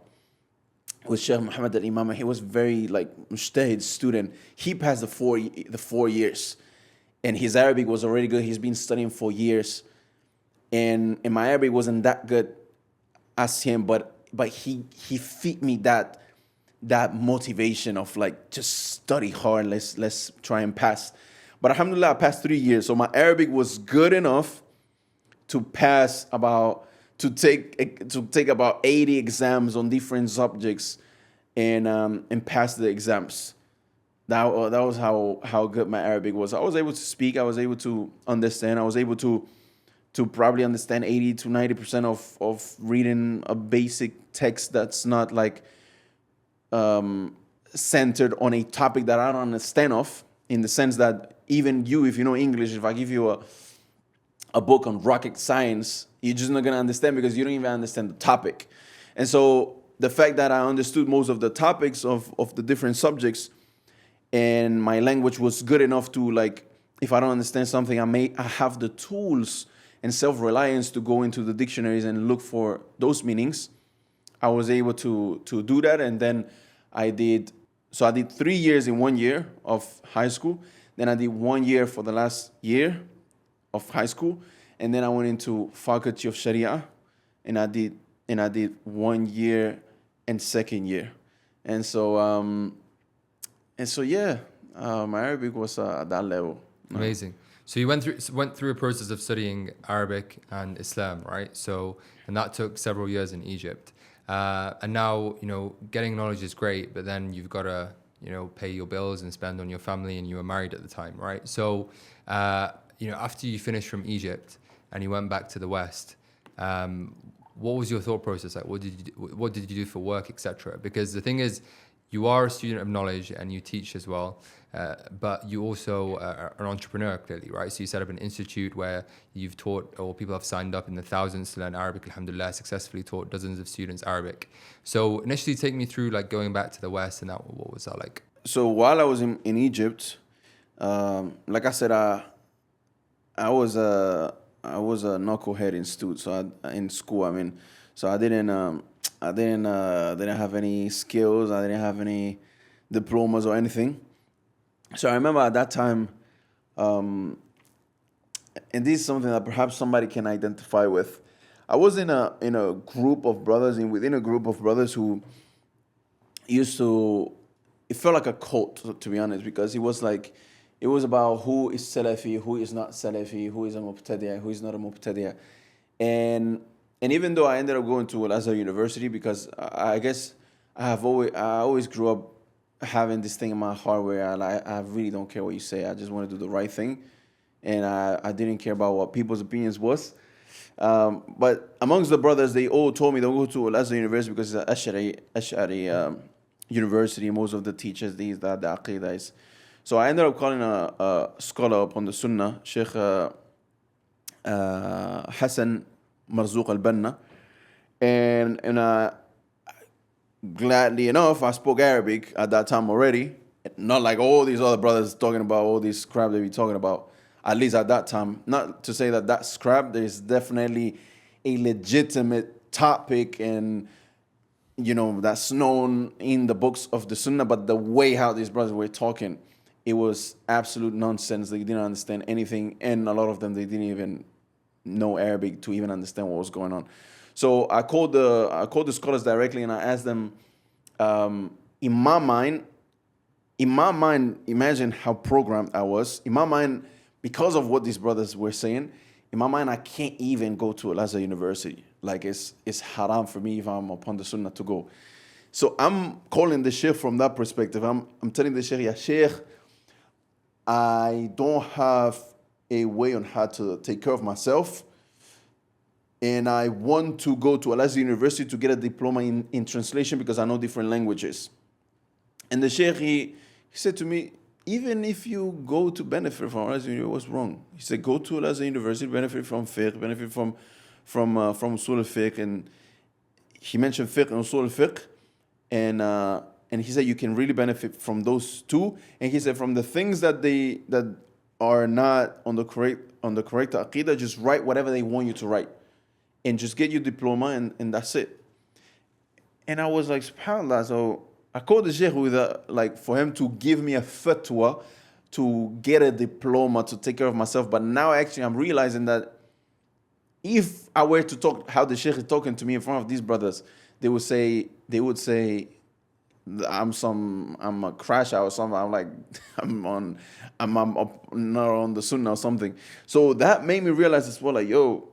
with Sheikh Muhammad al-Imam. He was very mujtahid student. He passed the 4 years. And his Arabic was already good. He's been studying for years. And my Arabic wasn't that good as him, but he feed me that motivation of just study hard. Let's try and pass. But alhamdulillah, I passed 3 years. So my Arabic was good enough to pass to take about 80 exams on different subjects and pass the exams. That was how good my Arabic was. I was able to speak. I was able to understand. I was able to to probably understand 80 to 90% of reading a basic text that's not like centered on a topic that I don't understand of, in the sense that even you, if you know English, if I give you a book on rocket science, you're just not going to understand because you don't even understand the topic. And so the fact that I understood most of the topics of the different subjects, and my language was good enough to, like, if I don't understand something, I have the tools and self-reliance to go into the dictionaries and look for those meanings. I was able to do that. And then I did 3 years in 1 year of high school. Then I did 1 year for the last year of high school. And then I went into Faculty of Sharia, and I did 1 year and second year. And so yeah, my Arabic was at that level. Amazing. So you went through a process of studying Arabic and Islam, right? So, and that took several years in Egypt. And now, getting knowledge is great, but then you've got to, pay your bills and spend on your family, and you were married at the time, right? So, after you finished from Egypt and you went back to the West, what was your thought process like? What did you do for work, etc.? Because the thing is, you are a student of knowledge and you teach as well, but you also are an entrepreneur, clearly, right? So you set up an institute where you've taught, or people have signed up in the thousands to learn Arabic, alhamdulillah, successfully taught dozens of students Arabic. So initially, take me through like going back to the West, and what was that like? So while I was in Egypt, like I said, I was a knucklehead in school. I mean, so I didn't have any skills. I didn't have any diplomas or anything. So I remember at that time, and this is something that perhaps somebody can identify with. I was in a group of brothers, and within a group of brothers who used to, it felt like a cult, to be honest, because it was about who is Salafi, who is not Salafi, who is a Muqtadiya, who is not a Muqtadiya. And even though I ended up going to Al-Azhar University, because I guess I always grew up having this thing in my heart where I really don't care what you say. I just want to do the right thing. And I didn't care about what people's opinions was. But amongst the brothers, they all told me don't go to Al-Azhar University because it's an Ash'ari university. Most of the teachers, the Aqidah is. So I ended up calling a scholar upon the Sunnah, Sheikh Hassan Marzouk al-Banna. And gladly enough, I spoke Arabic at that time already. Not like all these other brothers talking about all this crap they be talking about, at least at that time. Not to say that that's crap. There's definitely a legitimate topic, and that's known in the books of the Sunnah, but the way how these brothers were talking, it was absolute nonsense. They didn't understand anything, and a lot of them, they didn't even know Arabic to even understand what was going on. So I called the scholars directly, and I asked them, in my mind, imagine how programmed I was. In my mind, because of what these brothers were saying, in my mind, I can't even go to Al-Azhar University. Like it's haram for me if I'm upon the Sunnah to go. So I'm calling the Sheikh from that perspective. I'm telling the Sheikh, yeah, Sheikh, I don't have a way on how to take care of myself, and I want to go to Al-Azhar University to get a diploma in translation because I know different languages. And the Sheikh, he said to me, even if you go to benefit from Al-Azhar University, what's wrong? He said, go to Al-Azhar University, benefit from fiqh, benefit from usul al-fiqh. And he mentioned fiqh and usul al-fiqh. And he said you can really benefit from those two. And he said from the things that are not on the correct aqidah, just write whatever they want you to write, and just get your diploma, and that's it. And I was like, subhanAllah. So I called the sheikh for him to give me a fatwa to get a diploma to take care of myself. But now actually I'm realizing that if I were to talk how the sheikh is talking to me in front of these brothers, they would say I'm a crash out or something. I'm like, I'm not on the Sunnah or something. So that made me realize as well, like, yo,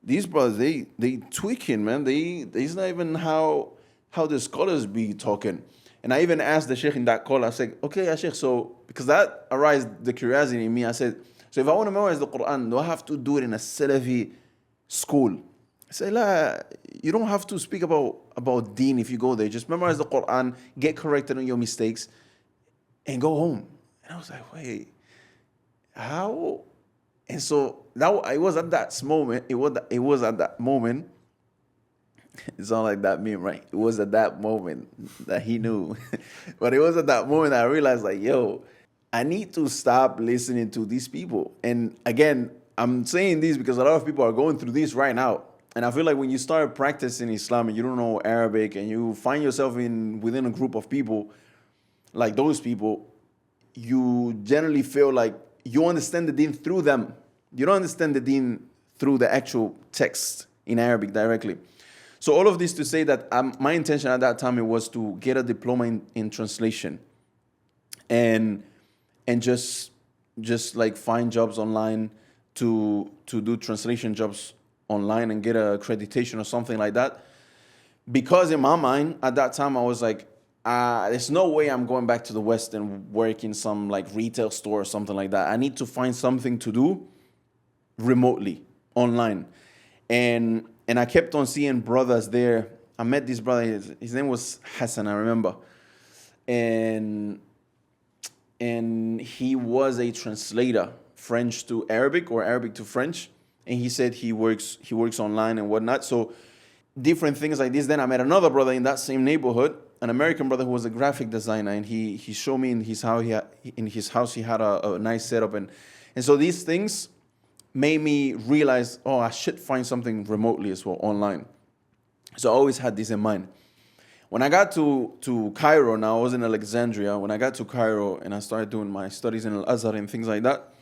these brothers, they tweaking, man. It's not even how the scholars be talking. And I even asked the sheikh in that call, I said, okay, ya sheikh, so, because that aroused the curiosity in me, I said, So if I want to memorize the Quran, do I have to do it in a Salafi school? I say, la, you don't have to speak about deen if you go there. Just memorize the Quran, get corrected on your mistakes, and go home. And I was like, wait, how? And so it was at that moment. It was at that moment. It's not like that meme, right? It was at that moment that he knew. But it was at that moment that I realized, like, yo, I need to stop listening to these people. And again, I'm saying this because a lot of people are going through this right now. And I feel like when you start practicing Islam and you don't know Arabic and you find yourself within a group of people like those people, you generally feel like you understand the deen through them. You don't understand the deen through the actual text in Arabic directly. So all of this to say that my intention at that time was to get a diploma in translation, and just like find jobs online to do translation jobs online and get a accreditation or something like that. Because in my mind at that time I was like, there's no way I'm going back to the West and work in some like retail store or something like that. I need to find something to do remotely online. And I kept on seeing brothers there. I met this brother, his name was Hassan, I remember. And he was a translator, French to Arabic or Arabic to French. And he said he works online and whatnot. So different things like this. Then I met another brother in that same neighborhood, an American brother who was a graphic designer, and he showed me in his house he had a nice setup, and so these things made me realize, oh, I should find something remotely as well, online. So I always had this in mind. When I got to Cairo, now I was in Alexandria. When I got to Cairo and I started doing my studies in Al-Azhar and things like that,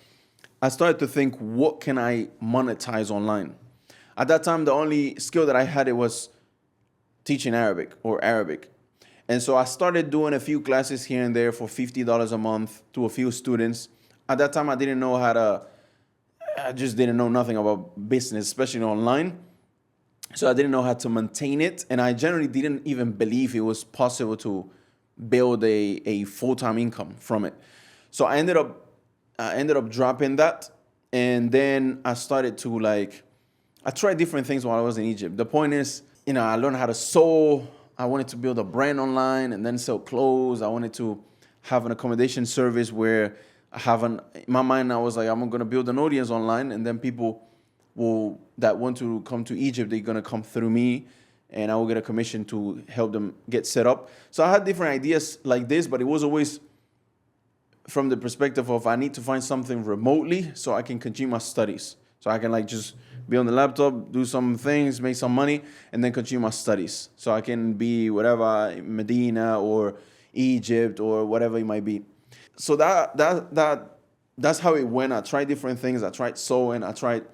I started to think, what can I monetize online? At that time, the only skill that I had, it was teaching Arabic or Arabic. And so I started doing a few classes here and there for $50 a month to a few students. At that time, I just didn't know nothing about business, especially online. So I didn't know how to maintain it. And I generally didn't even believe it was possible to build a full-time income from it. So I ended up dropping that. And then I started to I tried different things while I was in Egypt. The point is, I learned how to sew. I wanted to build a brand online and then sell clothes. I wanted to have an accommodation service where in my mind, I was like, I'm going to build an audience online, and then people that want to come to Egypt, they're going to come through me, and I will get a commission to help them get set up. So I had different ideas like this, but it was always from the perspective of I need to find something remotely so I can continue my studies. So I can just be on the laptop, do some things, make some money, and then continue my studies. So I can be whatever, Medina or Egypt or whatever it might be. So that's how it went. I tried different things. I tried sewing. I tried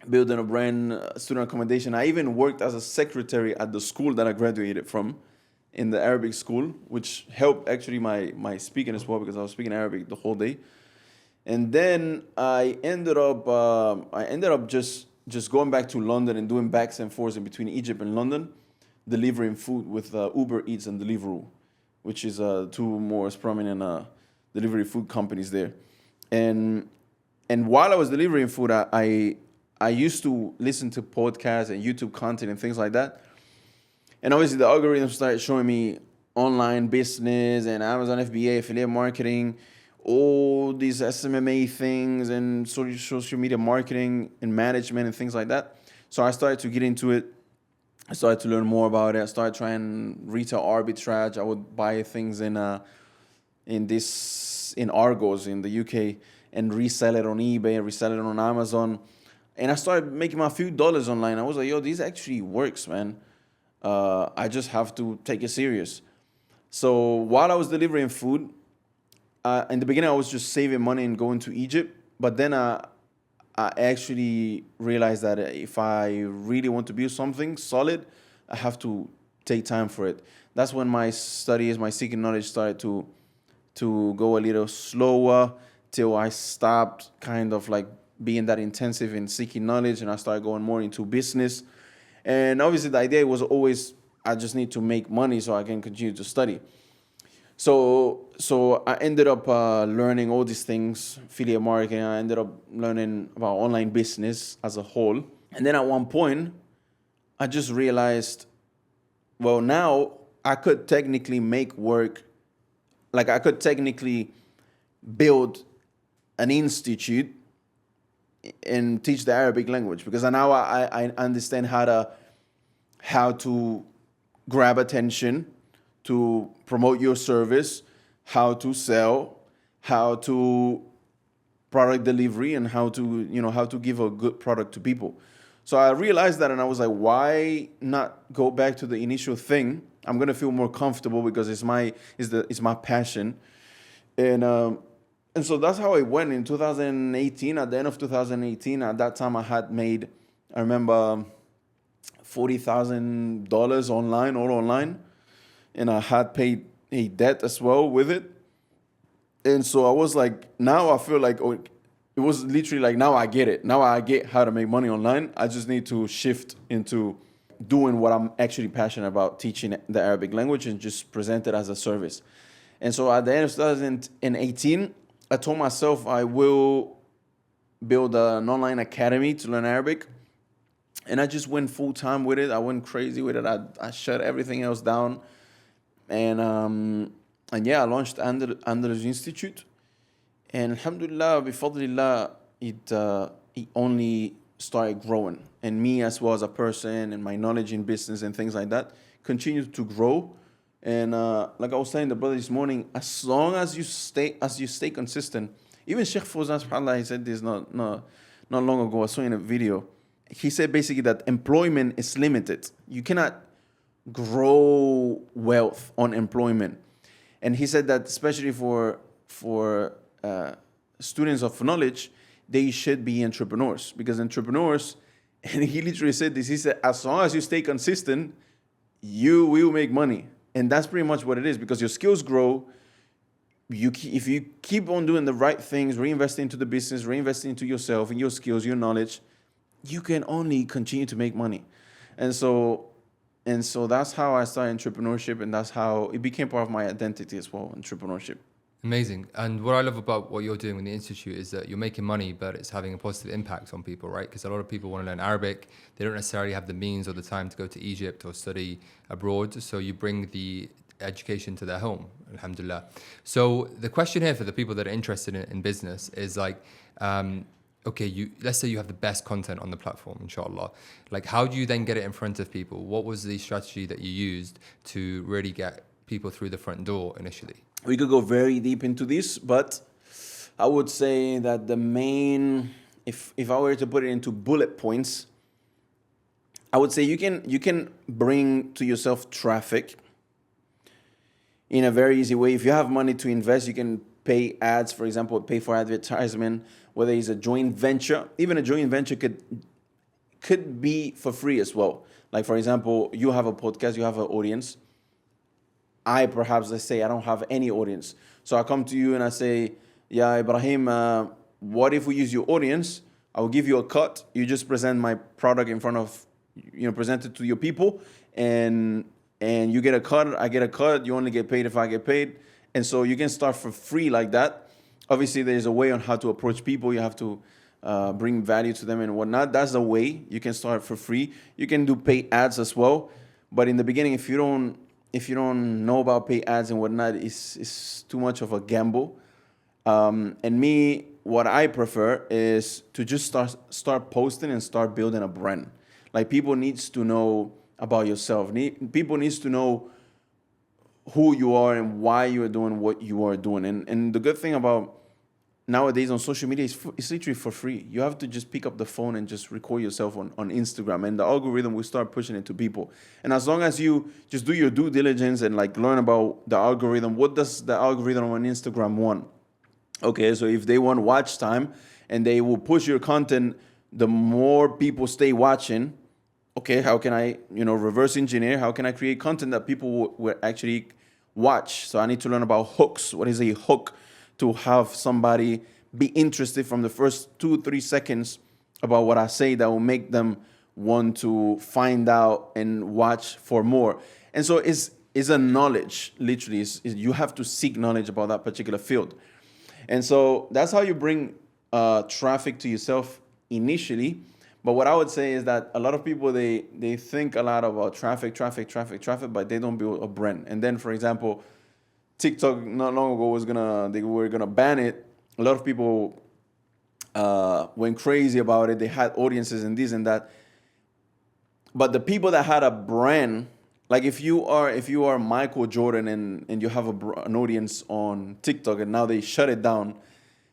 building a brand, student accommodation. I even worked as a secretary at the school that I graduated from, in the Arabic school, which helped actually my speaking as well, because I was speaking Arabic the whole day. And then I ended up just going back to London and doing backs and forths in between Egypt and London, delivering food with Uber Eats and Deliveroo, which is two most prominent delivery food companies there. And while I was delivering food, I used to listen to podcasts and YouTube content and things like that. And obviously the algorithm started showing me online business and Amazon FBA, affiliate marketing, all these SMMA things and social media marketing and management and things like that. So I started to get into it. I started to learn more about it. I started trying retail arbitrage. I would buy things in Argos in the UK and resell it on eBay and resell it on Amazon. And I started making my few dollars online. I was like, yo, this actually works, man. I just have to take it serious. So while I was delivering food, in the beginning, I was just saving money and going to Egypt. But then I actually realized that if I really want to build something solid, I have to take time for it. That's when my studies, my seeking knowledge started to go a little slower till I stopped kind of being that intensive in seeking knowledge, and I started going more into business. And obviously the idea was always, I just need to make money so I can continue to study. So I ended up learning all these things, affiliate marketing. I ended up learning about online business as a whole. And then at one point, I just realized, well, now I could technically make work, like I could technically build an institute and teach the Arabic language, because now I understand how to grab attention, to promote your service, how to sell, how to product delivery, and how to give a good product to people. So I realized that, and I was like, why not go back to the initial thing? I'm gonna feel more comfortable because it's my passion, and so that's how it went in 2018. At the end of 2018, at that time I had made, I remember, $40,000 online, all online, and I had paid a debt as well with it. And so I was like, now I feel like, oh, it was literally like, now I get it. Now I get how to make money online. I just need to shift into doing what I'm actually passionate about, teaching the Arabic language, and just present it as a service. And so at the end of 2018, I told myself I will build an online academy to learn Arabic. And I just went full time with it. I went crazy with it. I shut everything else down. And yeah, I launched Andalus Institute. And alhamdulillah, bifadlillah, it only started growing. And me as well as a person, and my knowledge in business and things like that continued to grow. And like I was saying the brother this morning, as long as you stay consistent, even Sheikh Fawzan, subhanAllah, he said this not long ago. I saw in a video. He said basically that employment is limited. You cannot grow wealth on employment. And he said that especially for students of knowledge, they should be entrepreneurs, because entrepreneurs, and he literally said this, he said, as long as you stay consistent, you will make money. And that's pretty much what it is, because your skills grow. If you keep on doing the right things, reinvesting into the business, reinvesting into yourself and your skills, your knowledge, you can only continue to make money. And so that's how I started entrepreneurship, and that's how it became part of my identity as well, entrepreneurship. Amazing. And what I love about what you're doing with the Institute is that you're making money, but it's having a positive impact on people, right? Because a lot of people want to learn Arabic. They don't necessarily have the means or the time to go to Egypt or study abroad. So you bring the education to their home, alhamdulillah. So the question here for the people that are interested in business is like, okay, let's say you have the best content on the platform, inshallah. Like, how do you then get it in front of people? What was the strategy that you used to really get people through the front door initially? We could go very deep into this, but I would say that the main, if I were to put it into bullet points, I would say you can bring to yourself traffic in a very easy way. If you have money to invest, you can pay ads, for example, pay for advertisement, whether it's a joint venture. Even a joint venture could be for free as well. Like, for example, you have a podcast, you have an audience. Let's say I don't have any audience. So I come to you and I say, yeah, Ibrahim, what if we use your audience? I will give you a cut. You just present my product in front of, present it to your people, and you get a cut, I get a cut. You only get paid if I get paid. And so you can start for free like that. Obviously, there's a way on how to approach people. You have to bring value to them and whatnot. That's the way you can start for free. You can do pay ads as well. But in the beginning, if you don't know about pay ads and whatnot, it's too much of a gamble. And me, what I prefer is to just start posting and start building a brand. Like, people needs to know about yourself. People needs to know who you are and why you are doing what you are doing. And the good thing about nowadays on social media is it's literally for free. You have to just pick up the phone and just record yourself on Instagram, and the algorithm will start pushing it to people. And as long as you just do your due diligence and like learn about the algorithm, what does the algorithm on Instagram want? Okay, so if they want watch time and they will push your content, the more people stay watching. Okay, how can I, reverse engineer? How can I create content that people will actually watch? So I need to learn about hooks. What is a hook? To have somebody be interested from the first 2-3 seconds about what I say, that will make them want to find out and watch for more. And so is a knowledge. Literally, you have to seek knowledge about that particular field. And so that's how you bring traffic to yourself initially. But what I would say is that a lot of people, they think a lot about traffic, but they don't build a brand. And then, for example, TikTok not long ago they were gonna ban it. A lot of people went crazy about it. They had audiences and this and that. But the people that had a brand, like if you are Michael Jordan and you have an audience on TikTok and now they shut it down,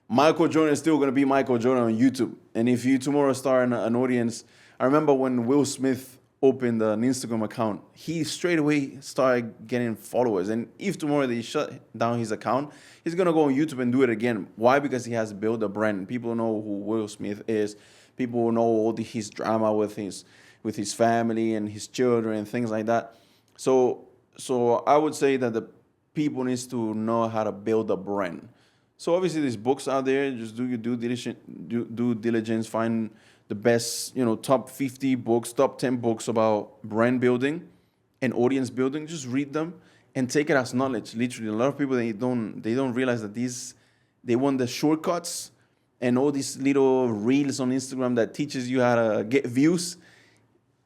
Michael Jordan is still going to be Michael Jordan on YouTube. And if you tomorrow start an audience, I remember when Will Smith opened an Instagram account, he straight away started getting followers. And if tomorrow they shut down his account, he's going to go on YouTube and do it again. Why? Because he has built a brand. People know who Will Smith is. People know all his drama with his family and his children and things like that. So I would say that the people needs to know how to build a brand. So obviously there's books out there. Just do your due diligence. Find the best, top 50 books, top 10 books about brand building and audience building. Just read them and take it as knowledge. Literally, a lot of people they don't realize that they want the shortcuts and all these little reels on Instagram that teaches you how to get views.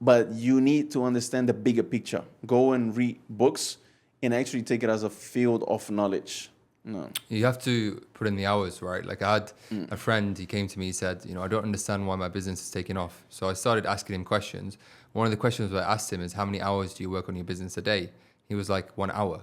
But you need to understand the bigger picture. Go and read books and actually take it as a field of knowledge. No. You have to put in the hours, right? Like I had a friend, he came to me, he said, I don't understand why my business is taking off. So I started asking him questions. One of the questions I asked him is, how many hours do you work on your business a day? He was like, 1 hour.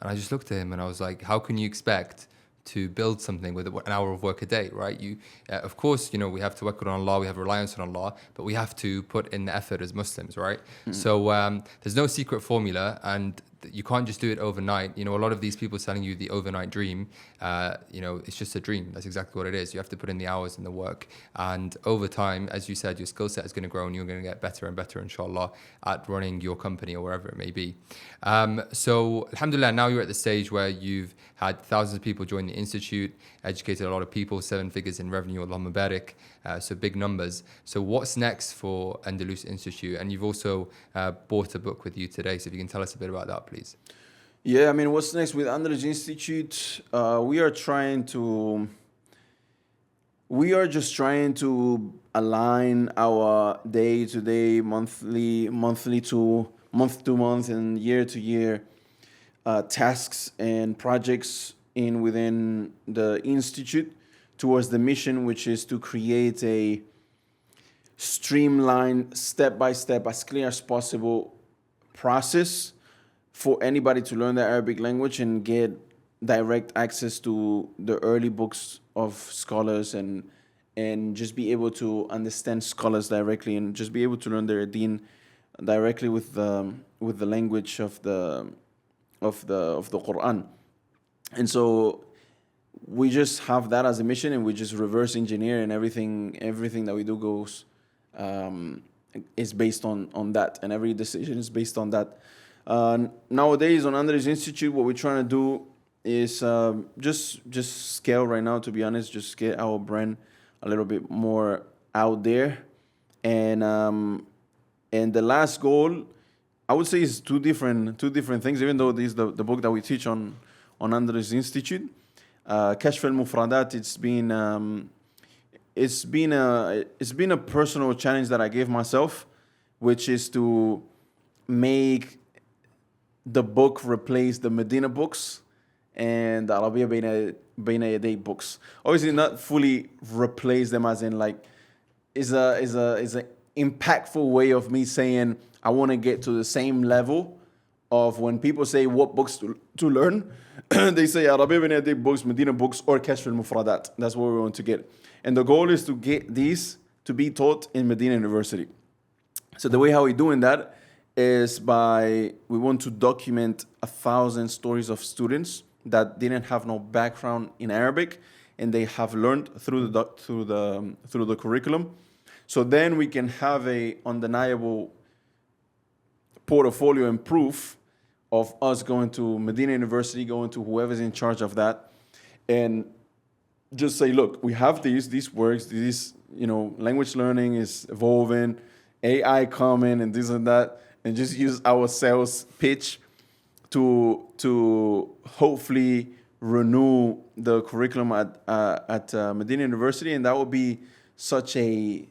And I just looked at him and I was like, how can you expect to build something with an hour of work a day, right? Of course, we have to work on Allah, we have reliance on Allah, but we have to put in the effort as Muslims, right? So there's no secret formula, and you can't just do it overnight. A lot of these people selling you the overnight dream, it's just a dream. That's exactly what it is. You have to put in the hours and the work. And over time, as you said, your skill set is going to grow and you're going to get better and better, inshallah, at running your company or wherever it may be. So alhamdulillah, now you're at the stage where you've had thousands of people join the Institute, educated a lot of people, 7 figures in revenue, Allahumma barik, so big numbers. So what's next for Andalus Institute? And you've also bought a book with you today. So if you can tell us a bit about that, please. Yeah, what's next with Andalus Institute? We are just trying to align our day-to-day, monthly to month, and year-to-year tasks and projects within the Institute towards the mission, which is to create a streamlined, step-by-step, as clear as possible process for anybody to learn the Arabic language and get direct access to the early books of scholars and just be able to understand scholars directly and just be able to learn their deen directly with the language of the Quran. And so we just have that as a mission, and we just reverse engineer, and everything that we do goes is based on that, and every decision is based on that. Nowadays on Andalus Institute, what we're trying to do is just scale right now, to be honest, just get our brand a little bit more out there. And the last goal, I would say, is two different things, even though this is the book that we teach on Andalus Institute. Kashf al-Mufradat, it's been a personal challenge that I gave myself, which is to make the book replace the Medina books and the Arabiya Bayna Yaday books. Obviously not fully replace them, as in like is a impactful way of me saying I want to get to the same level of when people say what books to learn. They say Arabiya Bayna Yaday books, Medina books, or Kashf al-Mufradat. That's what we want to get. And the goal is to get these to be taught in Medina University. So the way how we're doing that is we want to document 1,000 stories of students that didn't have no background in Arabic, and they have learned through the curriculum. So then we can have a undeniable portfolio and proof of us going to Medina University, going to whoever's in charge of that, and just say, look, we have these works, language learning is evolving, AI coming, and this and that, and just use our sales pitch to hopefully renew the curriculum at Medina University, and that would be such a,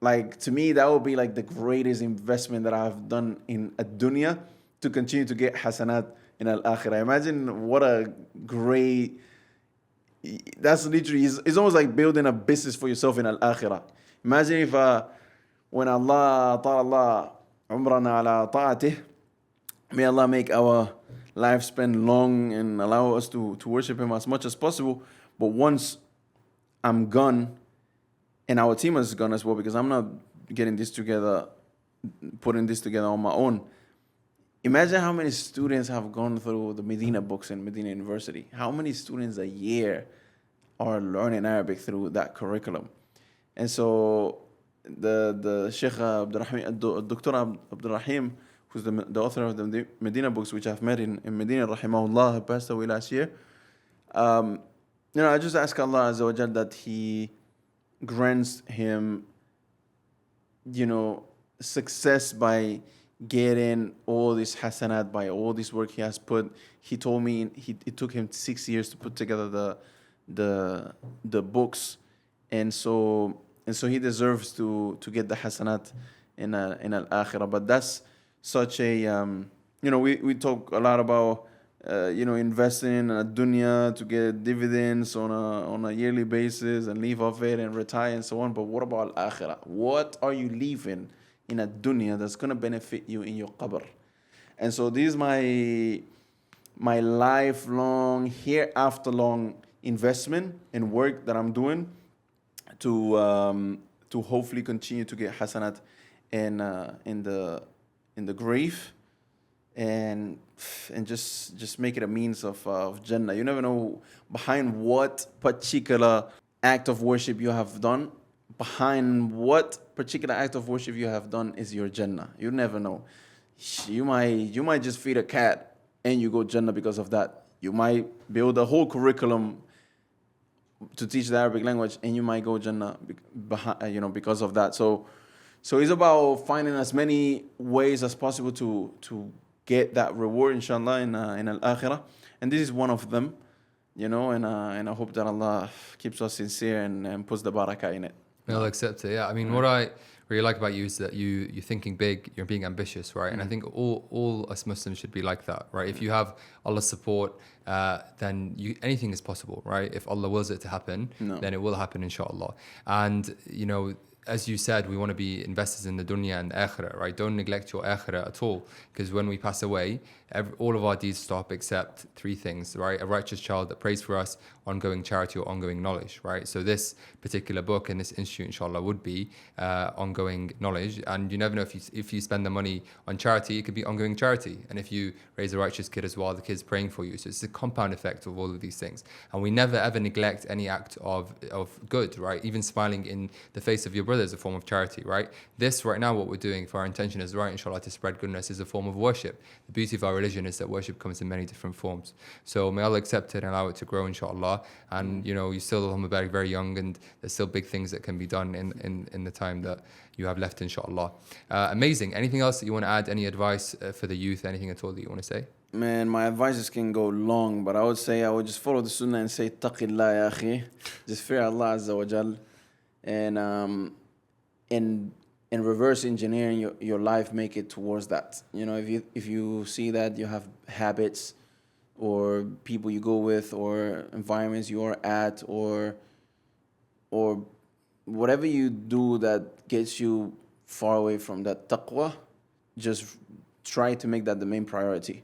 like, to me, that would be like the greatest investment that I've done in a dunya, to continue to get hasanat in al akhirah. Imagine what a great, that's literally, it's almost like building a business for yourself in al akhirah. Imagine if when Allah umrana ala ta'atih, may Allah make our lifespan long and allow us to worship Him as much as possible. But once I'm gone, and our team is gone as well, because I'm not getting this together, putting this together on my own. Imagine how many students have gone through the Medina books in Medina University. How many students a year are learning Arabic through that curriculum? And so the Sheikh Abdul Rahim, Dr. Abdul Rahim, who's the author of the Medina books, which I've met in Medina, rahimahullah, passed away last year. I just ask Allah Azza wa Jal that He grants him, success by getting all this hasanat, by all this work he has put. He told me it took him 6 years to put together the books, and so he deserves to get the hasanat in al akhirah. But that's such a we talk a lot about investing in a dunya to get dividends on a yearly basis and live off it and retire and so on. But what about al akhirah? What are you leaving in a dunya that's gonna benefit you in your qabr? And so this is my lifelong, hereafter long investment and work that I'm doing to hopefully continue to get hasanat in the grave, and just make it a means of Jannah. You never know behind what particular act of worship you have done. Behind what particular act of worship you have done is your Jannah. You never know. You might just feed a cat and you go Jannah because of that. You might build a whole curriculum to teach the Arabic language and you might go Jannah because of that. So it's about finding as many ways as possible to get that reward, inshallah, in al-akhirah. And this is one of them, and I hope that Allah keeps us sincere and puts the barakah in it. I'll accept it, yeah. I mean, what I really like about you is that you're thinking big, you're being ambitious, right? And I think all us Muslims should be like that, right? If you have Allah's support, then anything is possible, right? If Allah wills it to happen, then it will happen, inshallah. And, as you said, we want to be investors in the dunya and the akhirah, right? Don't neglect your akhirah at all, because when we pass away, all of our deeds stop except three things, right? A righteous child that prays for us, ongoing charity, or ongoing knowledge, right? So this particular book and this institute, inshallah, would be ongoing knowledge. And you never know, if you spend the money on charity, it could be ongoing charity. And if you raise a righteous kid as well, the kid's praying for you. So it's a compound effect of all of these things. And we never ever neglect any act of good, right? Even smiling in the face of your brother is a form of charity, right? This right now, what we're doing, if our intention is right, inshallah, to spread goodness, is a form of worship. The beauty of our religion is that worship comes in many different forms. So may Allah accept it and allow it to grow, inshallah. And you're still, alhamdulillah, very young, and there's still big things that can be done in the time that you have left, inshallah. Amazing. Anything else that you want to add? Any advice for the youth? Anything at all that you want to say? Man, my advices can go long, but I would just follow the sunnah and say, taqillah ya akhi. Just fear Allah Azza wa Jal. And in reverse engineering your life, make it towards that. If you see that you have habits or people you go with or environments you are at or whatever you do that gets you far away from that taqwa, just try to make that the main priority.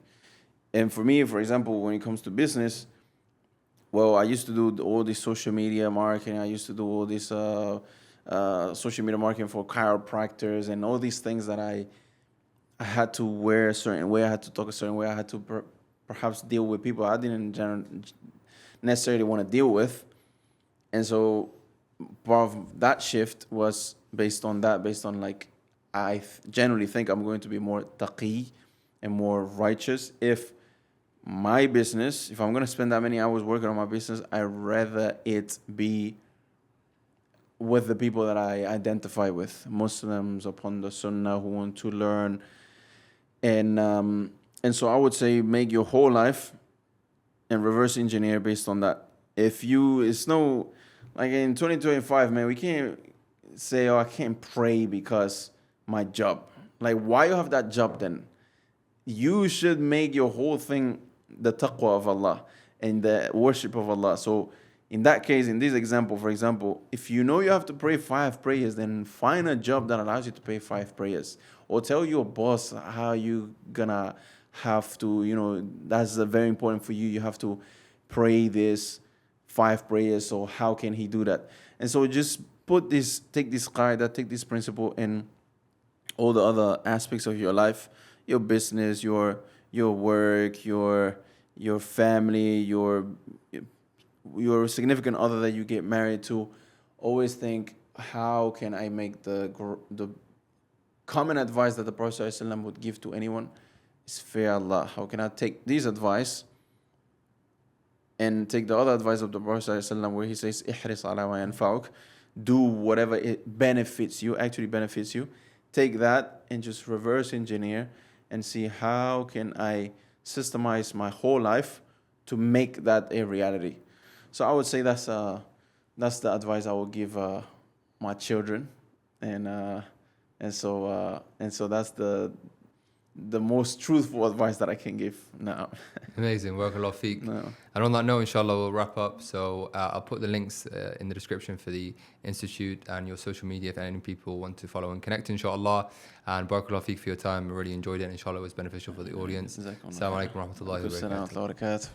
And for me, for example, when it comes to business, well, I used to do all this social media marketing. I used to do all this social media marketing for chiropractors and all these things that I had to wear a certain way. I had to talk a certain way. I had to perhaps deal with people I didn't necessarily want to deal with. And so part of that shift was based on like, I generally think I'm going to be more taqi and more righteous. If I'm going to spend that many hours working on my business, I'd rather it be with the people that I identify with, Muslims upon the Sunnah who want to learn and And so I would say make your whole life and reverse engineer based on that. If you, it's no, like in 2025, man, we can't say, oh, I can't pray because my job. Like, why you have that job then? You should make your whole thing the taqwa of Allah and the worship of Allah. So in that case, in this example, for example, if you know you have to pray 5 prayers, then find a job that allows you to pray 5 prayers. Or tell your boss how you gonna have to, that's very important for you. You have to pray this 5 prayers. So how can he do that? And so just take this qaida, take this principle in all the other aspects of your life, your business, your work, your family, your significant other that you get married to. Always think, how can I make the common advice that the Prophet ﷺ would give to anyone is fear Allah. How can I take this advice and take the other advice of the Prophet ﷺ where he says, ihris ala ma yanfa'uk, do whatever it benefits you, actually benefits you. Take that and just reverse engineer and see how can I systemize my whole life to make that a reality. So I would say that's the advice I would give my children, and so that's the most truthful advice that I can give now. Amazing, barakallahu feek. No. And on that note, inshallah, we'll wrap up. So I'll put the links in the description for the institute and your social media if any people want to follow and connect, inshallah. And barakallahu feek for your time. I really enjoyed it. Inshallah, it was beneficial for the audience. Assalamu alaikum wa rahmatullahi wa barakatuh.